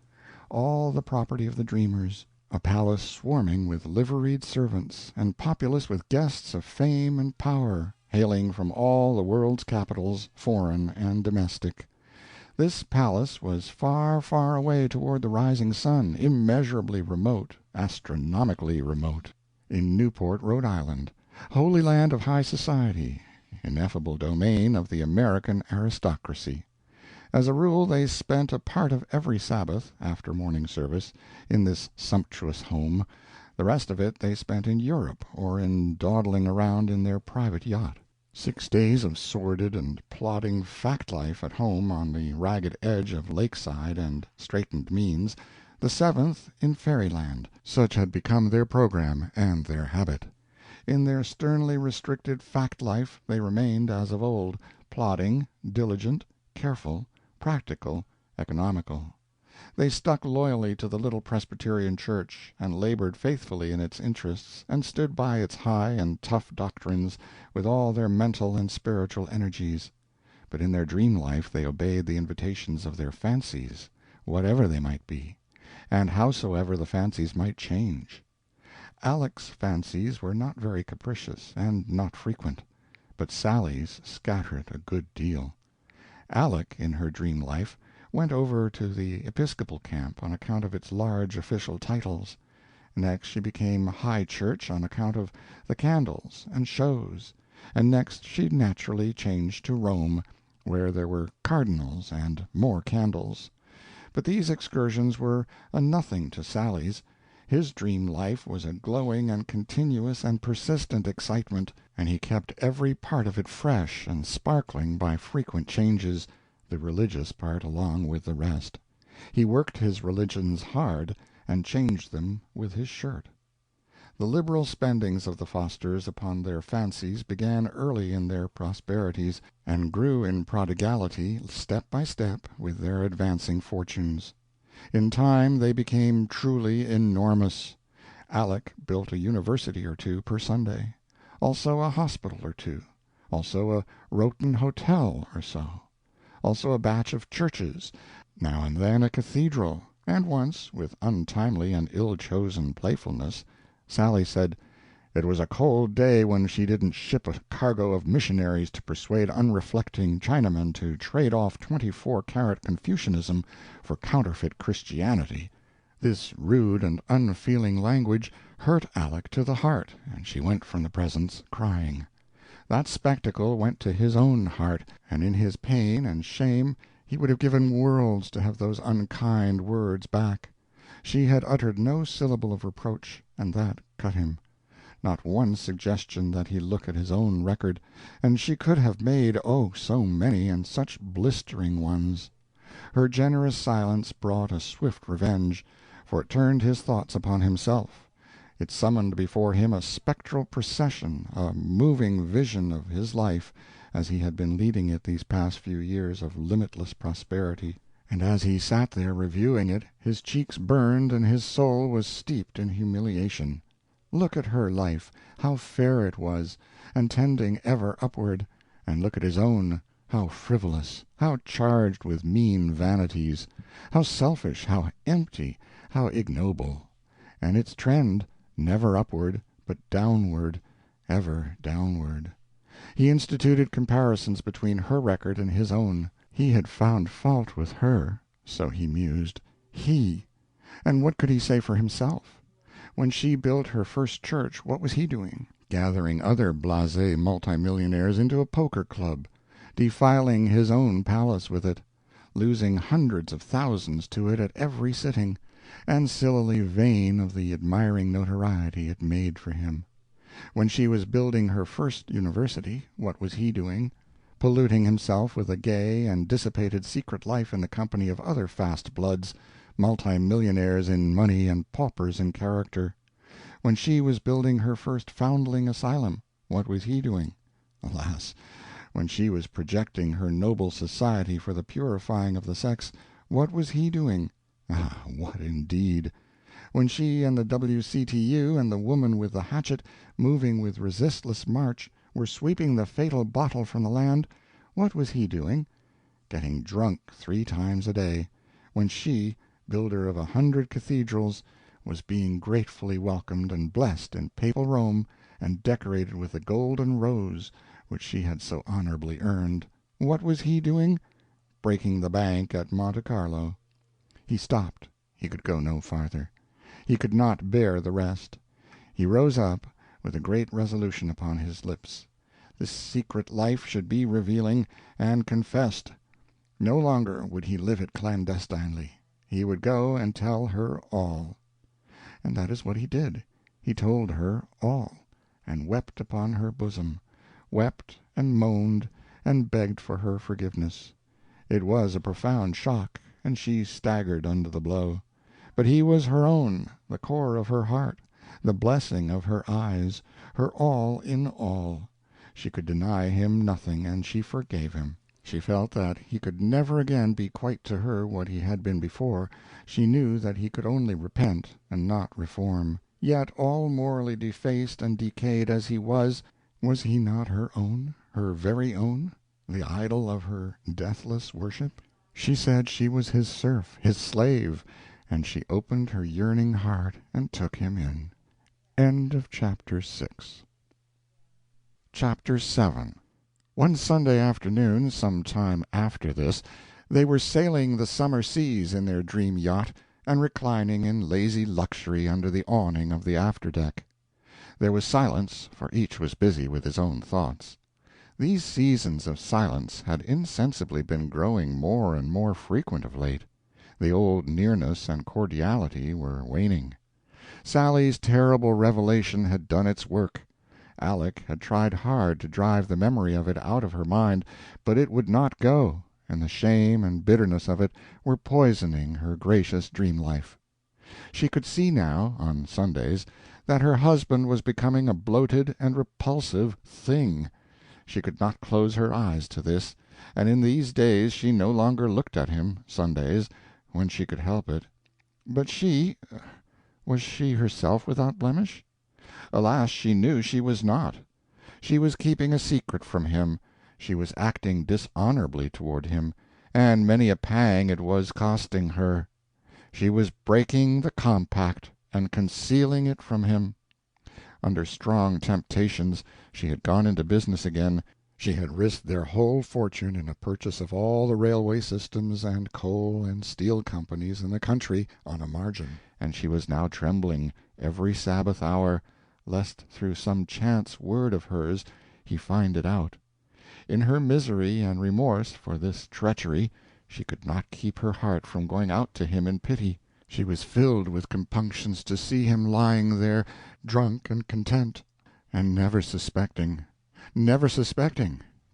all the property of the dreamers, a palace swarming with liveried servants, and populous with guests of fame and power, hailing from all the world's capitals, foreign and domestic. This palace was far, far away toward the rising sun, immeasurably remote, astronomically remote, in Newport, Rhode Island, holy land of high society, ineffable domain of the American aristocracy. As a rule, they spent a part of every Sabbath, after morning service, in this sumptuous home. The rest of it they spent in Europe, or in dawdling around in their private yacht. 6 days of sordid and plodding fact life at home on the ragged edge of lakeside and straitened means, the seventh in fairyland. Such had become their program and their habit. In their sternly restricted fact life they remained as of old, plodding, diligent, careful, practical, economical. They stuck loyally to the little Presbyterian church, and labored faithfully in its interests, and stood by its high and tough doctrines with all their mental and spiritual energies. But in their dream life they obeyed the invitations of their fancies, whatever they might be, and howsoever the fancies might change. Aleck's fancies were not very capricious, and not frequent, but Sally's scattered a good deal. Aleck, in her dream life, went over to the Episcopal camp on account of its large official titles. Next she became High Church on account of the candles and shows, and next she naturally changed to Rome, where there were cardinals and more candles. But these excursions were a nothing to Sally's. His dream life was a glowing and continuous and persistent excitement, and he kept every part of it fresh and sparkling by frequent changes, the religious part along with the rest. He worked his religions hard, and changed them with his shirt. The liberal spendings of the Fosters upon their fancies began early in their prosperities, and grew in prodigality step by step with their advancing fortunes. In time they became truly enormous. Aleck built a university or two per Sunday, also a hospital or two, also a Rowton hotel or so, also a batch of churches, now and then a cathedral, and once, with untimely and ill-chosen playfulness, Sally said, "It was a cold day when she didn't ship a cargo of missionaries to persuade unreflecting Chinamen to trade off 24-carat Confucianism for counterfeit Christianity." This rude and unfeeling language hurt Aleck to the heart, and she went from the presence crying. That spectacle went to his own heart, and in his pain and shame he would have given worlds to have those unkind words back. She had uttered no syllable of reproach, and that cut him. Not one suggestion that he look at his own record, and she could have made, oh, so many, and such blistering ones. Her generous silence brought a swift revenge, for it turned his thoughts upon himself. It summoned before him a spectral procession, a moving vision of his life as he had been leading it these past few years of limitless prosperity, and as he sat there reviewing it his cheeks burned and his soul was steeped in humiliation. Look at her life, how fair it was, and tending ever upward, and look at his own, how frivolous, how charged with mean vanities, how selfish, how empty, how ignoble. And its trend, never upward, but downward, ever downward. He instituted comparisons between her record and his own. He had found fault with her, so he mused. He! And what could he say for himself? When she built her first church, what was he doing? Gathering other blasé multimillionaires into a poker club, defiling his own palace with it, losing hundreds of thousands to it at every sitting, and sillily vain of the admiring notoriety it made for him. When she was building her first university, what was he doing? Polluting himself with a gay and dissipated secret life in the company of other fast bloods, multimillionaires in money and paupers in character. When she was building her first foundling asylum, what was he doing? Alas! When she was projecting her noble society for the purifying of the sex, what was he doing? Ah, what indeed! When she and the W.C.T.U. and the woman with the hatchet, moving with resistless march, were sweeping the fatal bottle from the land, what was he doing? Getting drunk 3 times a day, when she, builder of 100 cathedrals, was being gratefully welcomed and blessed in papal Rome and decorated with the golden rose which she had so honorably earned. What was he doing? Breaking the bank at Monte Carlo. He stopped. He could go no farther. He could not bear the rest. He rose up, with a great resolution upon his lips. This secret life should be revealing and confessed. No longer would he live it clandestinely. He would go and tell her all. And that is what he did. He told her all, and wept upon her bosom, wept and moaned and begged for her forgiveness. It was a profound shock, and she staggered under the blow. But he was her own, the core of her heart, the blessing of her eyes, her all in all. She could deny him nothing, and she forgave him. She felt that he could never again be quite to her what he had been before. She knew that he could only repent, and not reform. Yet, all morally defaced and decayed as he was he not her own, her very own, the idol of her deathless worship? She said she was his serf, his slave, and she opened her yearning heart and took him in. Chapter 7. One Sunday afternoon, some time after this, they were sailing the summer seas in their dream yacht, and reclining in lazy luxury under the awning of the after-deck. There was silence, for each was busy with his own thoughts. These seasons of silence had insensibly been growing more and more frequent of late. The old nearness and cordiality were waning. Sally's terrible revelation had done its work. Aleck had tried hard to drive the memory of it out of her mind, but it would not go, and the shame and bitterness of it were poisoning her gracious dream life. She could see now, on Sundays, that her husband was becoming a bloated and repulsive thing. She could not close her eyes to this, and in these days she no longer looked at him, Sundays, when she could help it. But was she herself without blemish? Alas, she knew she was not. She was keeping a secret from him, she was acting dishonorably toward him, and many a pang it was costing her. She was breaking the compact, and concealing it from him. Under strong temptations she had gone into business again. She had risked their whole fortune in a purchase of all the railway systems and coal and steel companies in the country on a margin, and she was now trembling every Sabbath hour, lest through some chance word of hers he find it out. In her misery and remorse for this treachery she could not keep her heart from going out to him in pity. She was filled with compunctions to see him lying there, drunk and content, and never suspecting,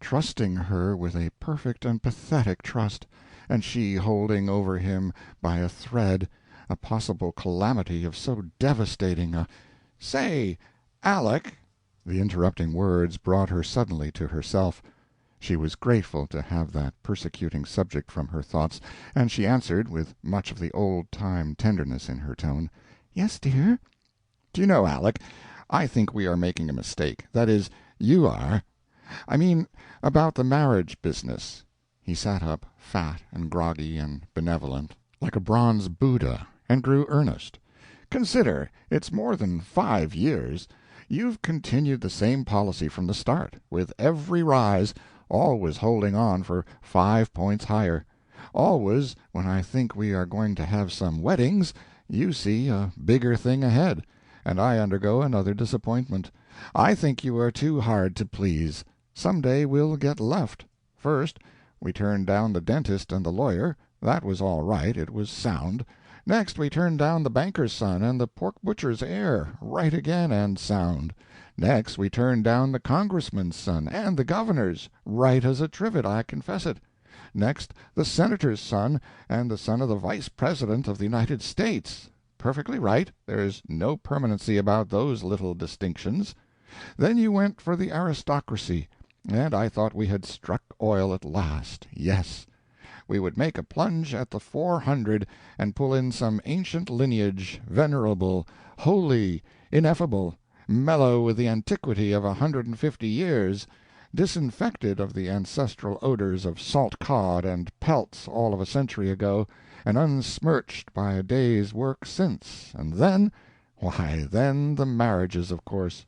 trusting her with a perfect and pathetic trust, and she holding over him by a thread a possible calamity of so devastating a— "Say, Aleck!" The interrupting words brought her suddenly to herself. She was grateful to have that persecuting subject from her thoughts, and she answered, with much of the old-time tenderness in her tone, "Yes, dear." "Do you know, Aleck, I think we are making a mistake. That is, you are. I mean about the marriage business." He sat up, fat and groggy and benevolent, like a bronze Buddha, and grew earnest. "Consider, it's more than 5 years. You've continued the same policy from the start, with every rise, always holding on for 5 points higher. Always, when I think we are going to have some weddings, you see a bigger thing ahead, and I undergo another disappointment. I think you are too hard to please. Some day we'll get left. First, we turned down the dentist and the lawyer. That was all right, it was sound. Next we turned down the banker's son and the pork butcher's heir, right again and sound. Next we turned down the congressman's son and the governor's, right as a trivet, I confess it. Next the senator's son and the son of the vice president of the United States. Perfectly right, there's no permanency about those little distinctions. Then you went for the aristocracy, and I thought we had struck oil at last. Yes. We would make a plunge at the 400 and pull in some ancient lineage, venerable, holy, ineffable, mellow with the antiquity of 150 years, disinfected of the ancestral odors of salt cod and pelts all of a century ago, and unsmirched by a day's work since, and then the marriages, of course.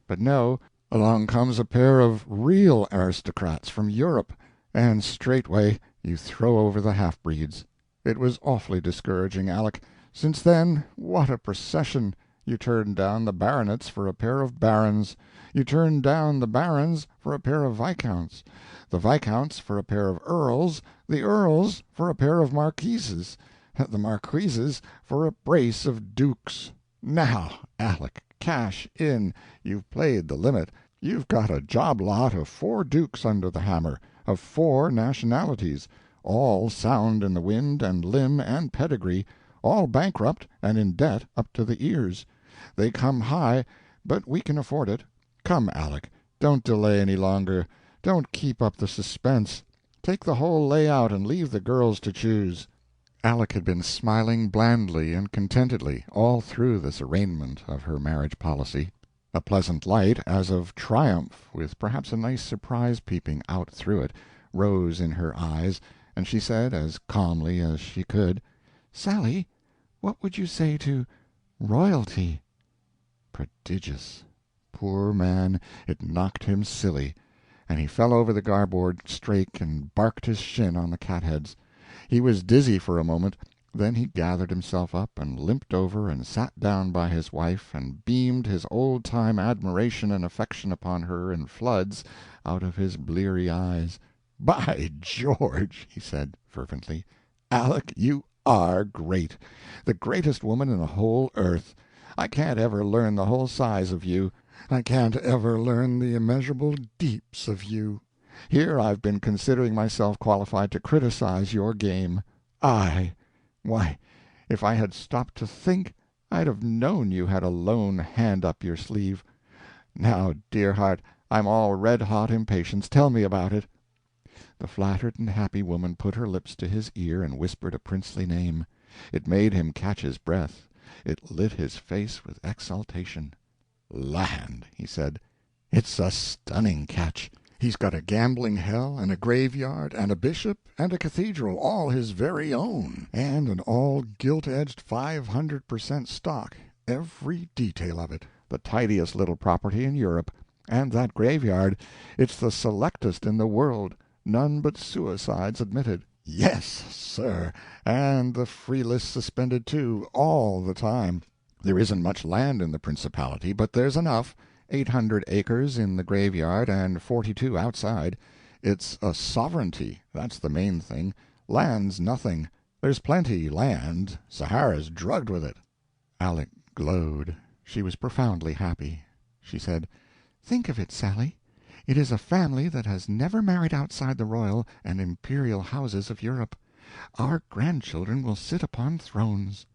But no, along comes a pair of real aristocrats from Europe, and straightway you throw over the half-breeds. It was awfully discouraging, Aleck. Since then, what a procession! You turned down the baronets for a pair of barons. You turned down the barons for a pair of viscounts, the viscounts for a pair of earls, the earls for a pair of marquises, the marquises for a brace of dukes. Now, Aleck, cash in. You've played the limit. You've got a job lot of 4 dukes under the hammer, of 4 nationalities, all sound in the wind and limb and pedigree, all bankrupt and in debt up to the ears. They come high, but we can afford it. Come, Aleck, don't delay any longer. Don't keep up the suspense. Take the whole layout and leave the girls to choose." Aleck had been smiling blandly and contentedly all through this arraignment of her marriage policy. A pleasant light, as of triumph, with perhaps a nice surprise peeping out through it, rose in her eyes, and she said, as calmly as she could, "Sally, what would you say to royalty?" Prodigious! Poor man, it knocked him silly, and he fell over the garboard strake and barked his shin on the catheads. He was dizzy for a moment, then he gathered himself up and limped over and sat down by his wife and beamed his old-time admiration and affection upon her in floods out of his bleary eyes. "By George," he said, fervently, "Aleck, you are great! The greatest woman in the whole earth. I can't ever learn the whole size of you. I can't ever learn the immeasurable deeps of you. Here I've been considering myself qualified to criticize your game. I! Why, if I had stopped to think, I'd have known you had a lone hand up your sleeve. Now, dear heart, I'm all red-hot impatience. Tell me about it." The flattered and happy woman put her lips to his ear and whispered a princely name. It made him catch his breath. It lit his face with exultation. "Land," he said, "it's a stunning catch. He's got a gambling hell and a graveyard and a bishop and a cathedral all his very own, and an all-gilt-edged 500% stock, every detail of it, the tidiest little property in Europe. And that graveyard, it's the selectest in the world, none but suicides admitted. Yes, sir, and the free list suspended, too, all the time. There isn't much land in the principality, but there's enough. 800 acres in the graveyard and 42 outside. It's a sovereignty, that's the main thing. Land's nothing. There's plenty land. Sahara's drugged with it." Aleck glowed. She was profoundly happy. She said, "Think of it, Sally. It is a family that has never married outside the royal and imperial houses of Europe. Our grandchildren will sit upon thrones."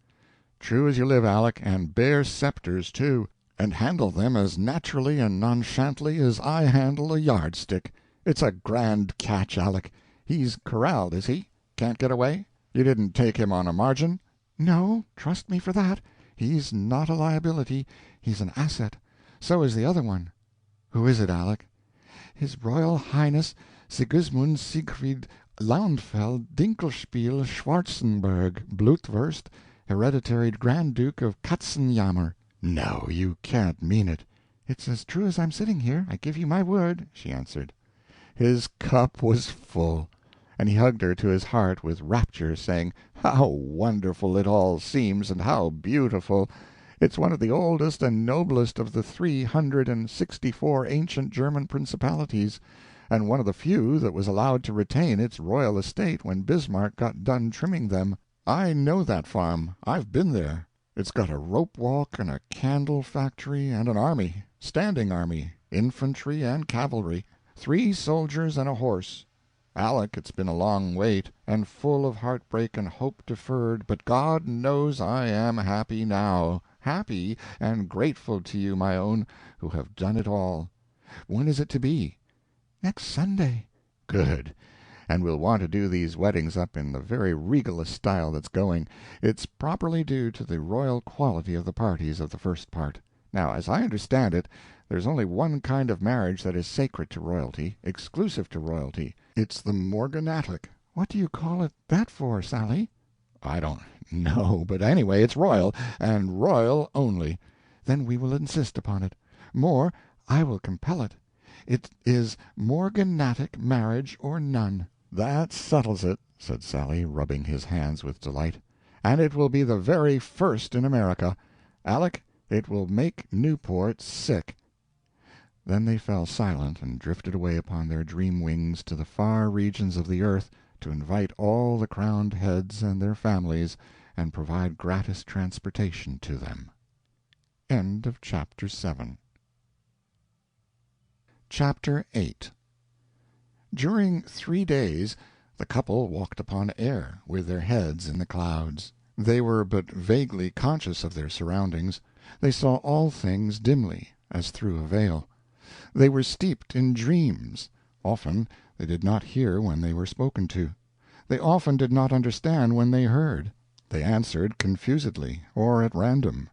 "True as you live, Aleck, and bear scepters, too, and handle them as naturally and nonchalantly as I handle a yardstick. It's a grand catch, Aleck. He's corralled, is he? Can't get away? You didn't take him on a margin?" "No, trust me for that. He's not a liability, he's an asset. So is the other one." "Who is it, Aleck?" "His Royal Highness Sigismund Siegfried Launfeld Dinkelspiel Schwarzenberg Blutwurst, hereditary Grand Duke of Katzenjammer." "No, you can't mean it." "It's as true as I'm sitting here, I give you my word," she answered. His cup was full, and he hugged her to his heart with rapture, saying, "How wonderful it all seems, and how beautiful! It's one of the oldest and noblest of the 364 ancient German principalities, and one of the few that was allowed to retain its royal estate when Bismarck got done trimming them. I know that farm. I've been there. It's got a rope walk and a candle factory and an army, standing army, infantry and cavalry, 3 soldiers and a horse. Aleck, it's been a long wait, and full of heartbreak and hope deferred, but God knows I am happy now, happy and grateful to you, my own, who have done it all. When is it to be?" "Next Sunday." "Good. And we'll want to do these weddings up in the very regalest style that's going. It's properly due to the royal quality of the parties of the first part. Now, as I understand it, there's only one kind of marriage that is sacred to royalty, exclusive to royalty. It's the morganatic." "What do you call it that for, Sally?" "I don't know, but anyway it's royal, and royal only." "Then we will insist upon it. More, I will compel it. It is morganatic marriage or none." "That settles it," said Sally, rubbing his hands with delight. "And it will be the very first in America. Aleck, it will make Newport sick." Then they fell silent and drifted away upon their dream wings to the far regions of the earth to invite all the crowned heads and their families and provide gratis transportation to them. Chapter 8. During 3 days the couple walked upon air, with their heads in the clouds. They were but vaguely conscious of their surroundings. They saw all things dimly, as through a veil. They were steeped in dreams. Often they did not hear when they were spoken to. They often did not understand when they heard. They answered confusedly, or at random.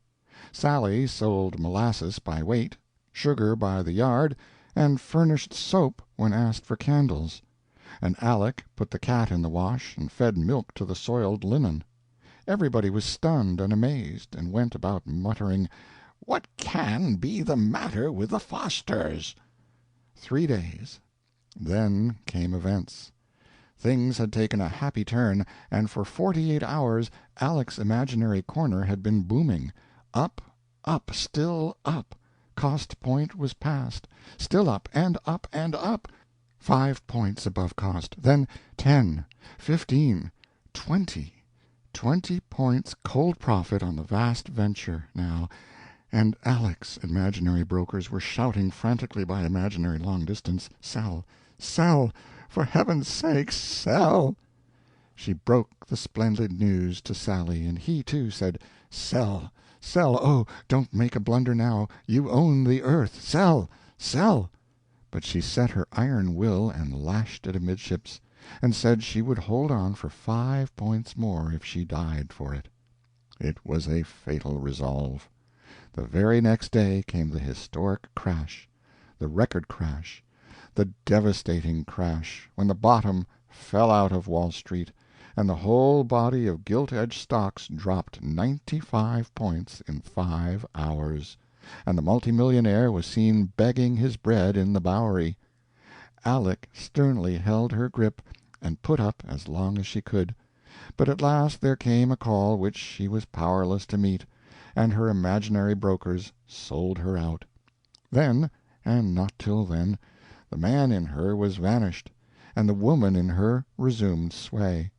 Sally sold molasses by weight, sugar by the yard, and furnished soap when asked for candles. And Aleck put the cat in the wash and fed milk to the soiled linen. Everybody was stunned and amazed, and went about muttering, "What can be the matter with the Fosters?" 3 days. Then came events. Things had taken a happy turn, and for 48 hours Aleck's imaginary corner had been booming. Up, up, still up. Cost point was passed. Still up, and up, and up. 5 points above cost, then 10, 15, 20. 20 points cold profit on the vast venture, now, and Aleck's imaginary brokers were shouting frantically by imaginary long distance, "Sell, sell, for heaven's sake, sell!" She broke the splendid news to Sally, and he, too, said, "Sell, sell, oh, don't make a blunder now, you own the earth, sell, sell!" But she set her iron will and lashed it amidships, and said she would hold on for 5 points more if she died for it. It was a fatal resolve. The very next day came the historic crash, the record crash, the devastating crash, when the bottom fell out of Wall Street, and the whole body of gilt-edged stocks dropped 95 points in 5 hours, and the multimillionaire was seen begging his bread in the Bowery. Aleck sternly held her grip, and put up as long as she could, but at last there came a call which she was powerless to meet, and her imaginary brokers sold her out. Then, and not till then, the man in her was vanished, and the woman in her resumed sway.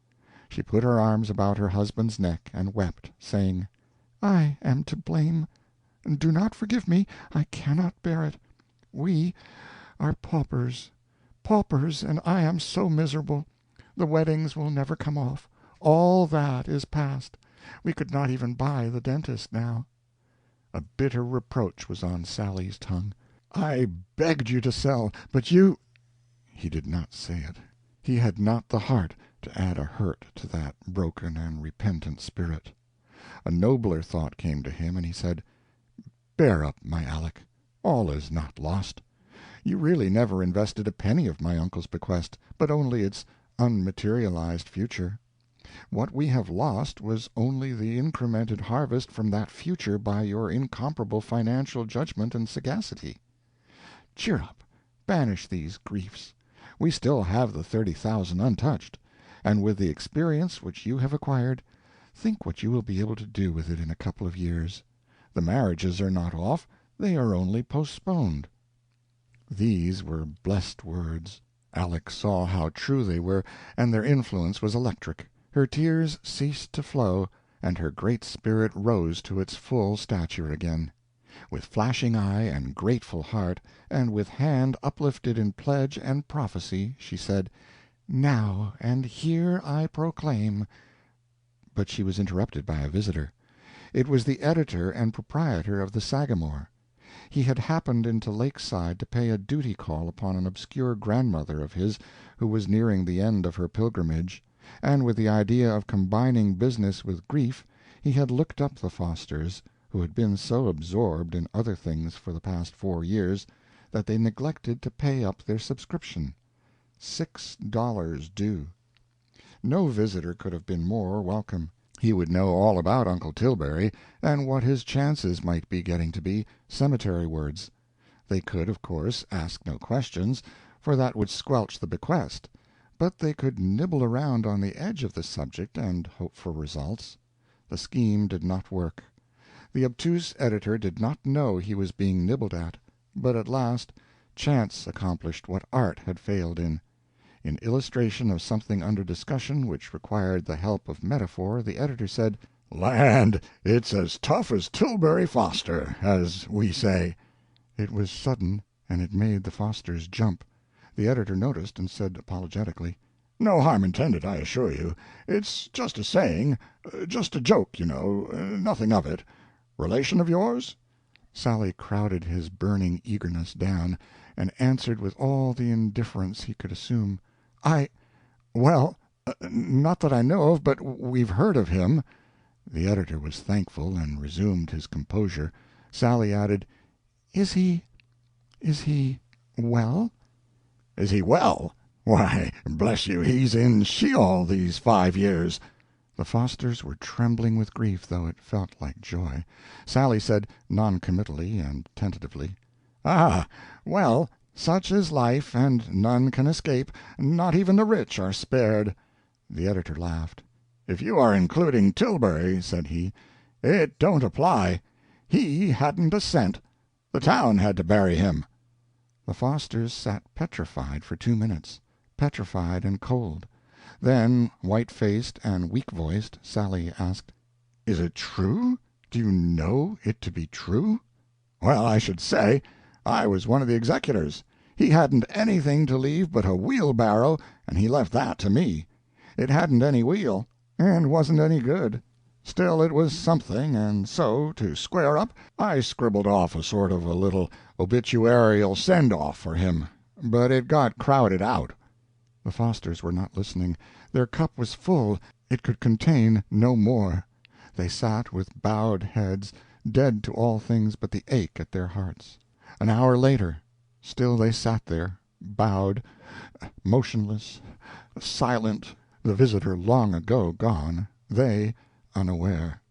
She put her arms about her husband's neck and wept, saying, "I am to blame. Do not forgive me, I cannot bear it. We are paupers, paupers, and I am so miserable. The weddings will never come off. All that is past. We could not even buy the dentist now." A bitter reproach was on Sally's tongue. "I begged you to sell, but you—" he did not say it. He had not the heart to add a hurt to that broken and repentant spirit. A nobler thought came to him, and he said, "Bear up, my Aleck. All is not lost. You really never invested a penny of my uncle's bequest, but only its unmaterialized future. What we have lost was only the incremented harvest from that future by your incomparable financial judgment and sagacity. Cheer up, banish these griefs. We still have the 30,000 untouched, and with the experience which you have acquired, think what you will be able to do with it in a couple of years. The marriages are not off, they are only postponed." These were blessed words. Aleck saw how true they were, and their influence was electric. Her tears ceased to flow, and her great spirit rose to its full stature again. With flashing eye and grateful heart, and with hand uplifted in pledge and prophecy, she said, "Now and here I proclaim—" But she was interrupted by a visitor. It was the editor and proprietor of the Sagamore. He had happened into Lakeside to pay a duty call upon an obscure grandmother of his who was nearing the end of her pilgrimage, and with the idea of combining business with grief he had looked up the Fosters, who had been so absorbed in other things for the past 4 years that they neglected to pay up their subscription. $6 due. No visitor could have been more welcome. He would know all about Uncle Tilbury, and what his chances might be getting to be cemetery words. They could, of course, ask no questions, for that would squelch the bequest, but they could nibble around on the edge of the subject and hope for results. The scheme did not work. The obtuse editor did not know he was being nibbled at, but at last chance accomplished what art had failed in. In illustration of something under discussion which required the help of metaphor, the editor said, "Land, it's as tough as Tilbury Foster, as we say." It was sudden, and it made the Fosters jump. The editor noticed, and said apologetically, "No harm intended, I assure you. It's just a saying, just a joke, you know, nothing of it. Relation of yours?" Sally crowded his burning eagerness down, and answered with all the indifference he could assume, "Well, not that I know of, but we've heard of him." The editor was thankful, and resumed his composure. Sally added, "Is he well?" "Is he well? Why, bless you, he's in Sheol these 5 years." The Fosters were trembling with grief, though it felt like joy. Sally said, non-committally and tentatively, "Ah, well, such is life, and none can escape, not even the rich are spared." The editor laughed. "If you are including Tilbury," said he, "it don't apply. He hadn't a cent. The town had to bury him." The Fosters sat petrified for 2 minutes, petrified and cold. Then, white-faced and weak-voiced, Sally asked, "Is it true? Do you know it to be true?" "Well, I should say! I was one of the executors. He hadn't anything to leave but a wheelbarrow, and he left that to me. It hadn't any wheel, and wasn't any good. Still, it was something, and so, to square up, I scribbled off a sort of a little obituarial send-off for him, but it got crowded out." The Fosters were not listening. Their cup was full, it could contain no more. They sat with bowed heads, dead to all things but the ache at their hearts. An hour later, still they sat there, bowed, motionless, silent, the visitor long ago gone, they unaware.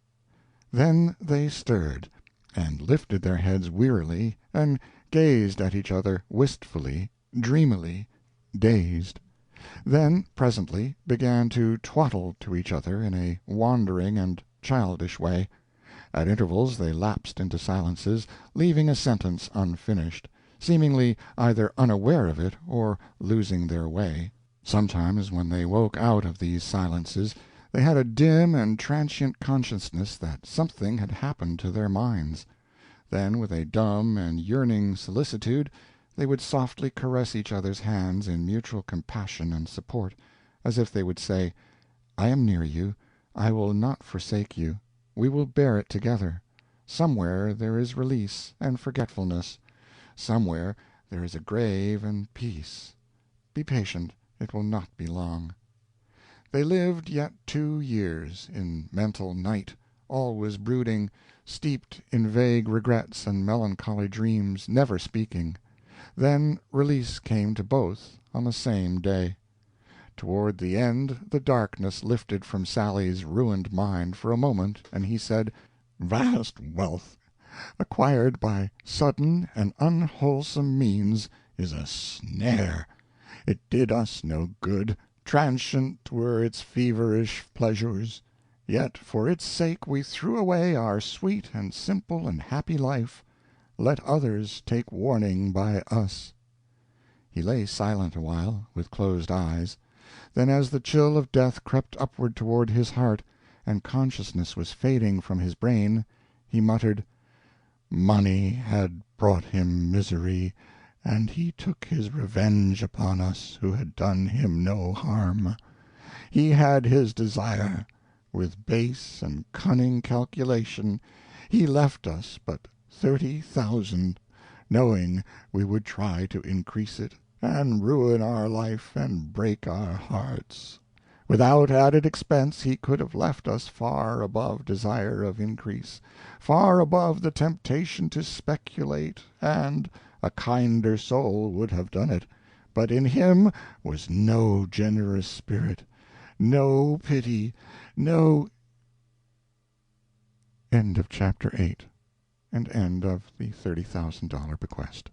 Then they stirred, and lifted their heads wearily, and gazed at each other wistfully, dreamily, dazed. Then, presently, began to twaddle to each other in a wandering and childish way. At intervals they lapsed into silences, leaving a sentence unfinished, seemingly either unaware of it or losing their way. Sometimes, when they woke out of these silences, they had a dim and transient consciousness that something had happened to their minds. Then, with a dumb and yearning solicitude, they would softly caress each other's hands in mutual compassion and support, as if they would say, "I am near you, I will not forsake you, we will bear it together. Somewhere there is release and forgetfulness. Somewhere there is a grave and peace. Be patient, it will not be long." They lived yet 2 years, in mental night, always brooding, steeped in vague regrets and melancholy dreams, never speaking. Then release came to both on the same day. Toward the end the darkness lifted from Sally's ruined mind for a moment, and he said, "Vast wealth, acquired by sudden and unwholesome means, is a snare. It did us no good, transient were its feverish pleasures. Yet for its sake we threw away our sweet and simple and happy life. Let others take warning by us." He lay silent awhile, with closed eyes. Then, as the chill of death crept upward toward his heart, and consciousness was fading from his brain, he muttered, "Money had brought him misery, and he took his revenge upon us who had done him no harm. He had his desire. With base and cunning calculation he left us but 30,000, knowing we would try to increase it, and ruin our life and break our hearts. Without added expense he could have left us far above desire of increase, far above the temptation to speculate, and a kinder soul would have done it, but in him was no generous spirit, no pity, no—" End of chapter 8, and end of the $30,000 bequest.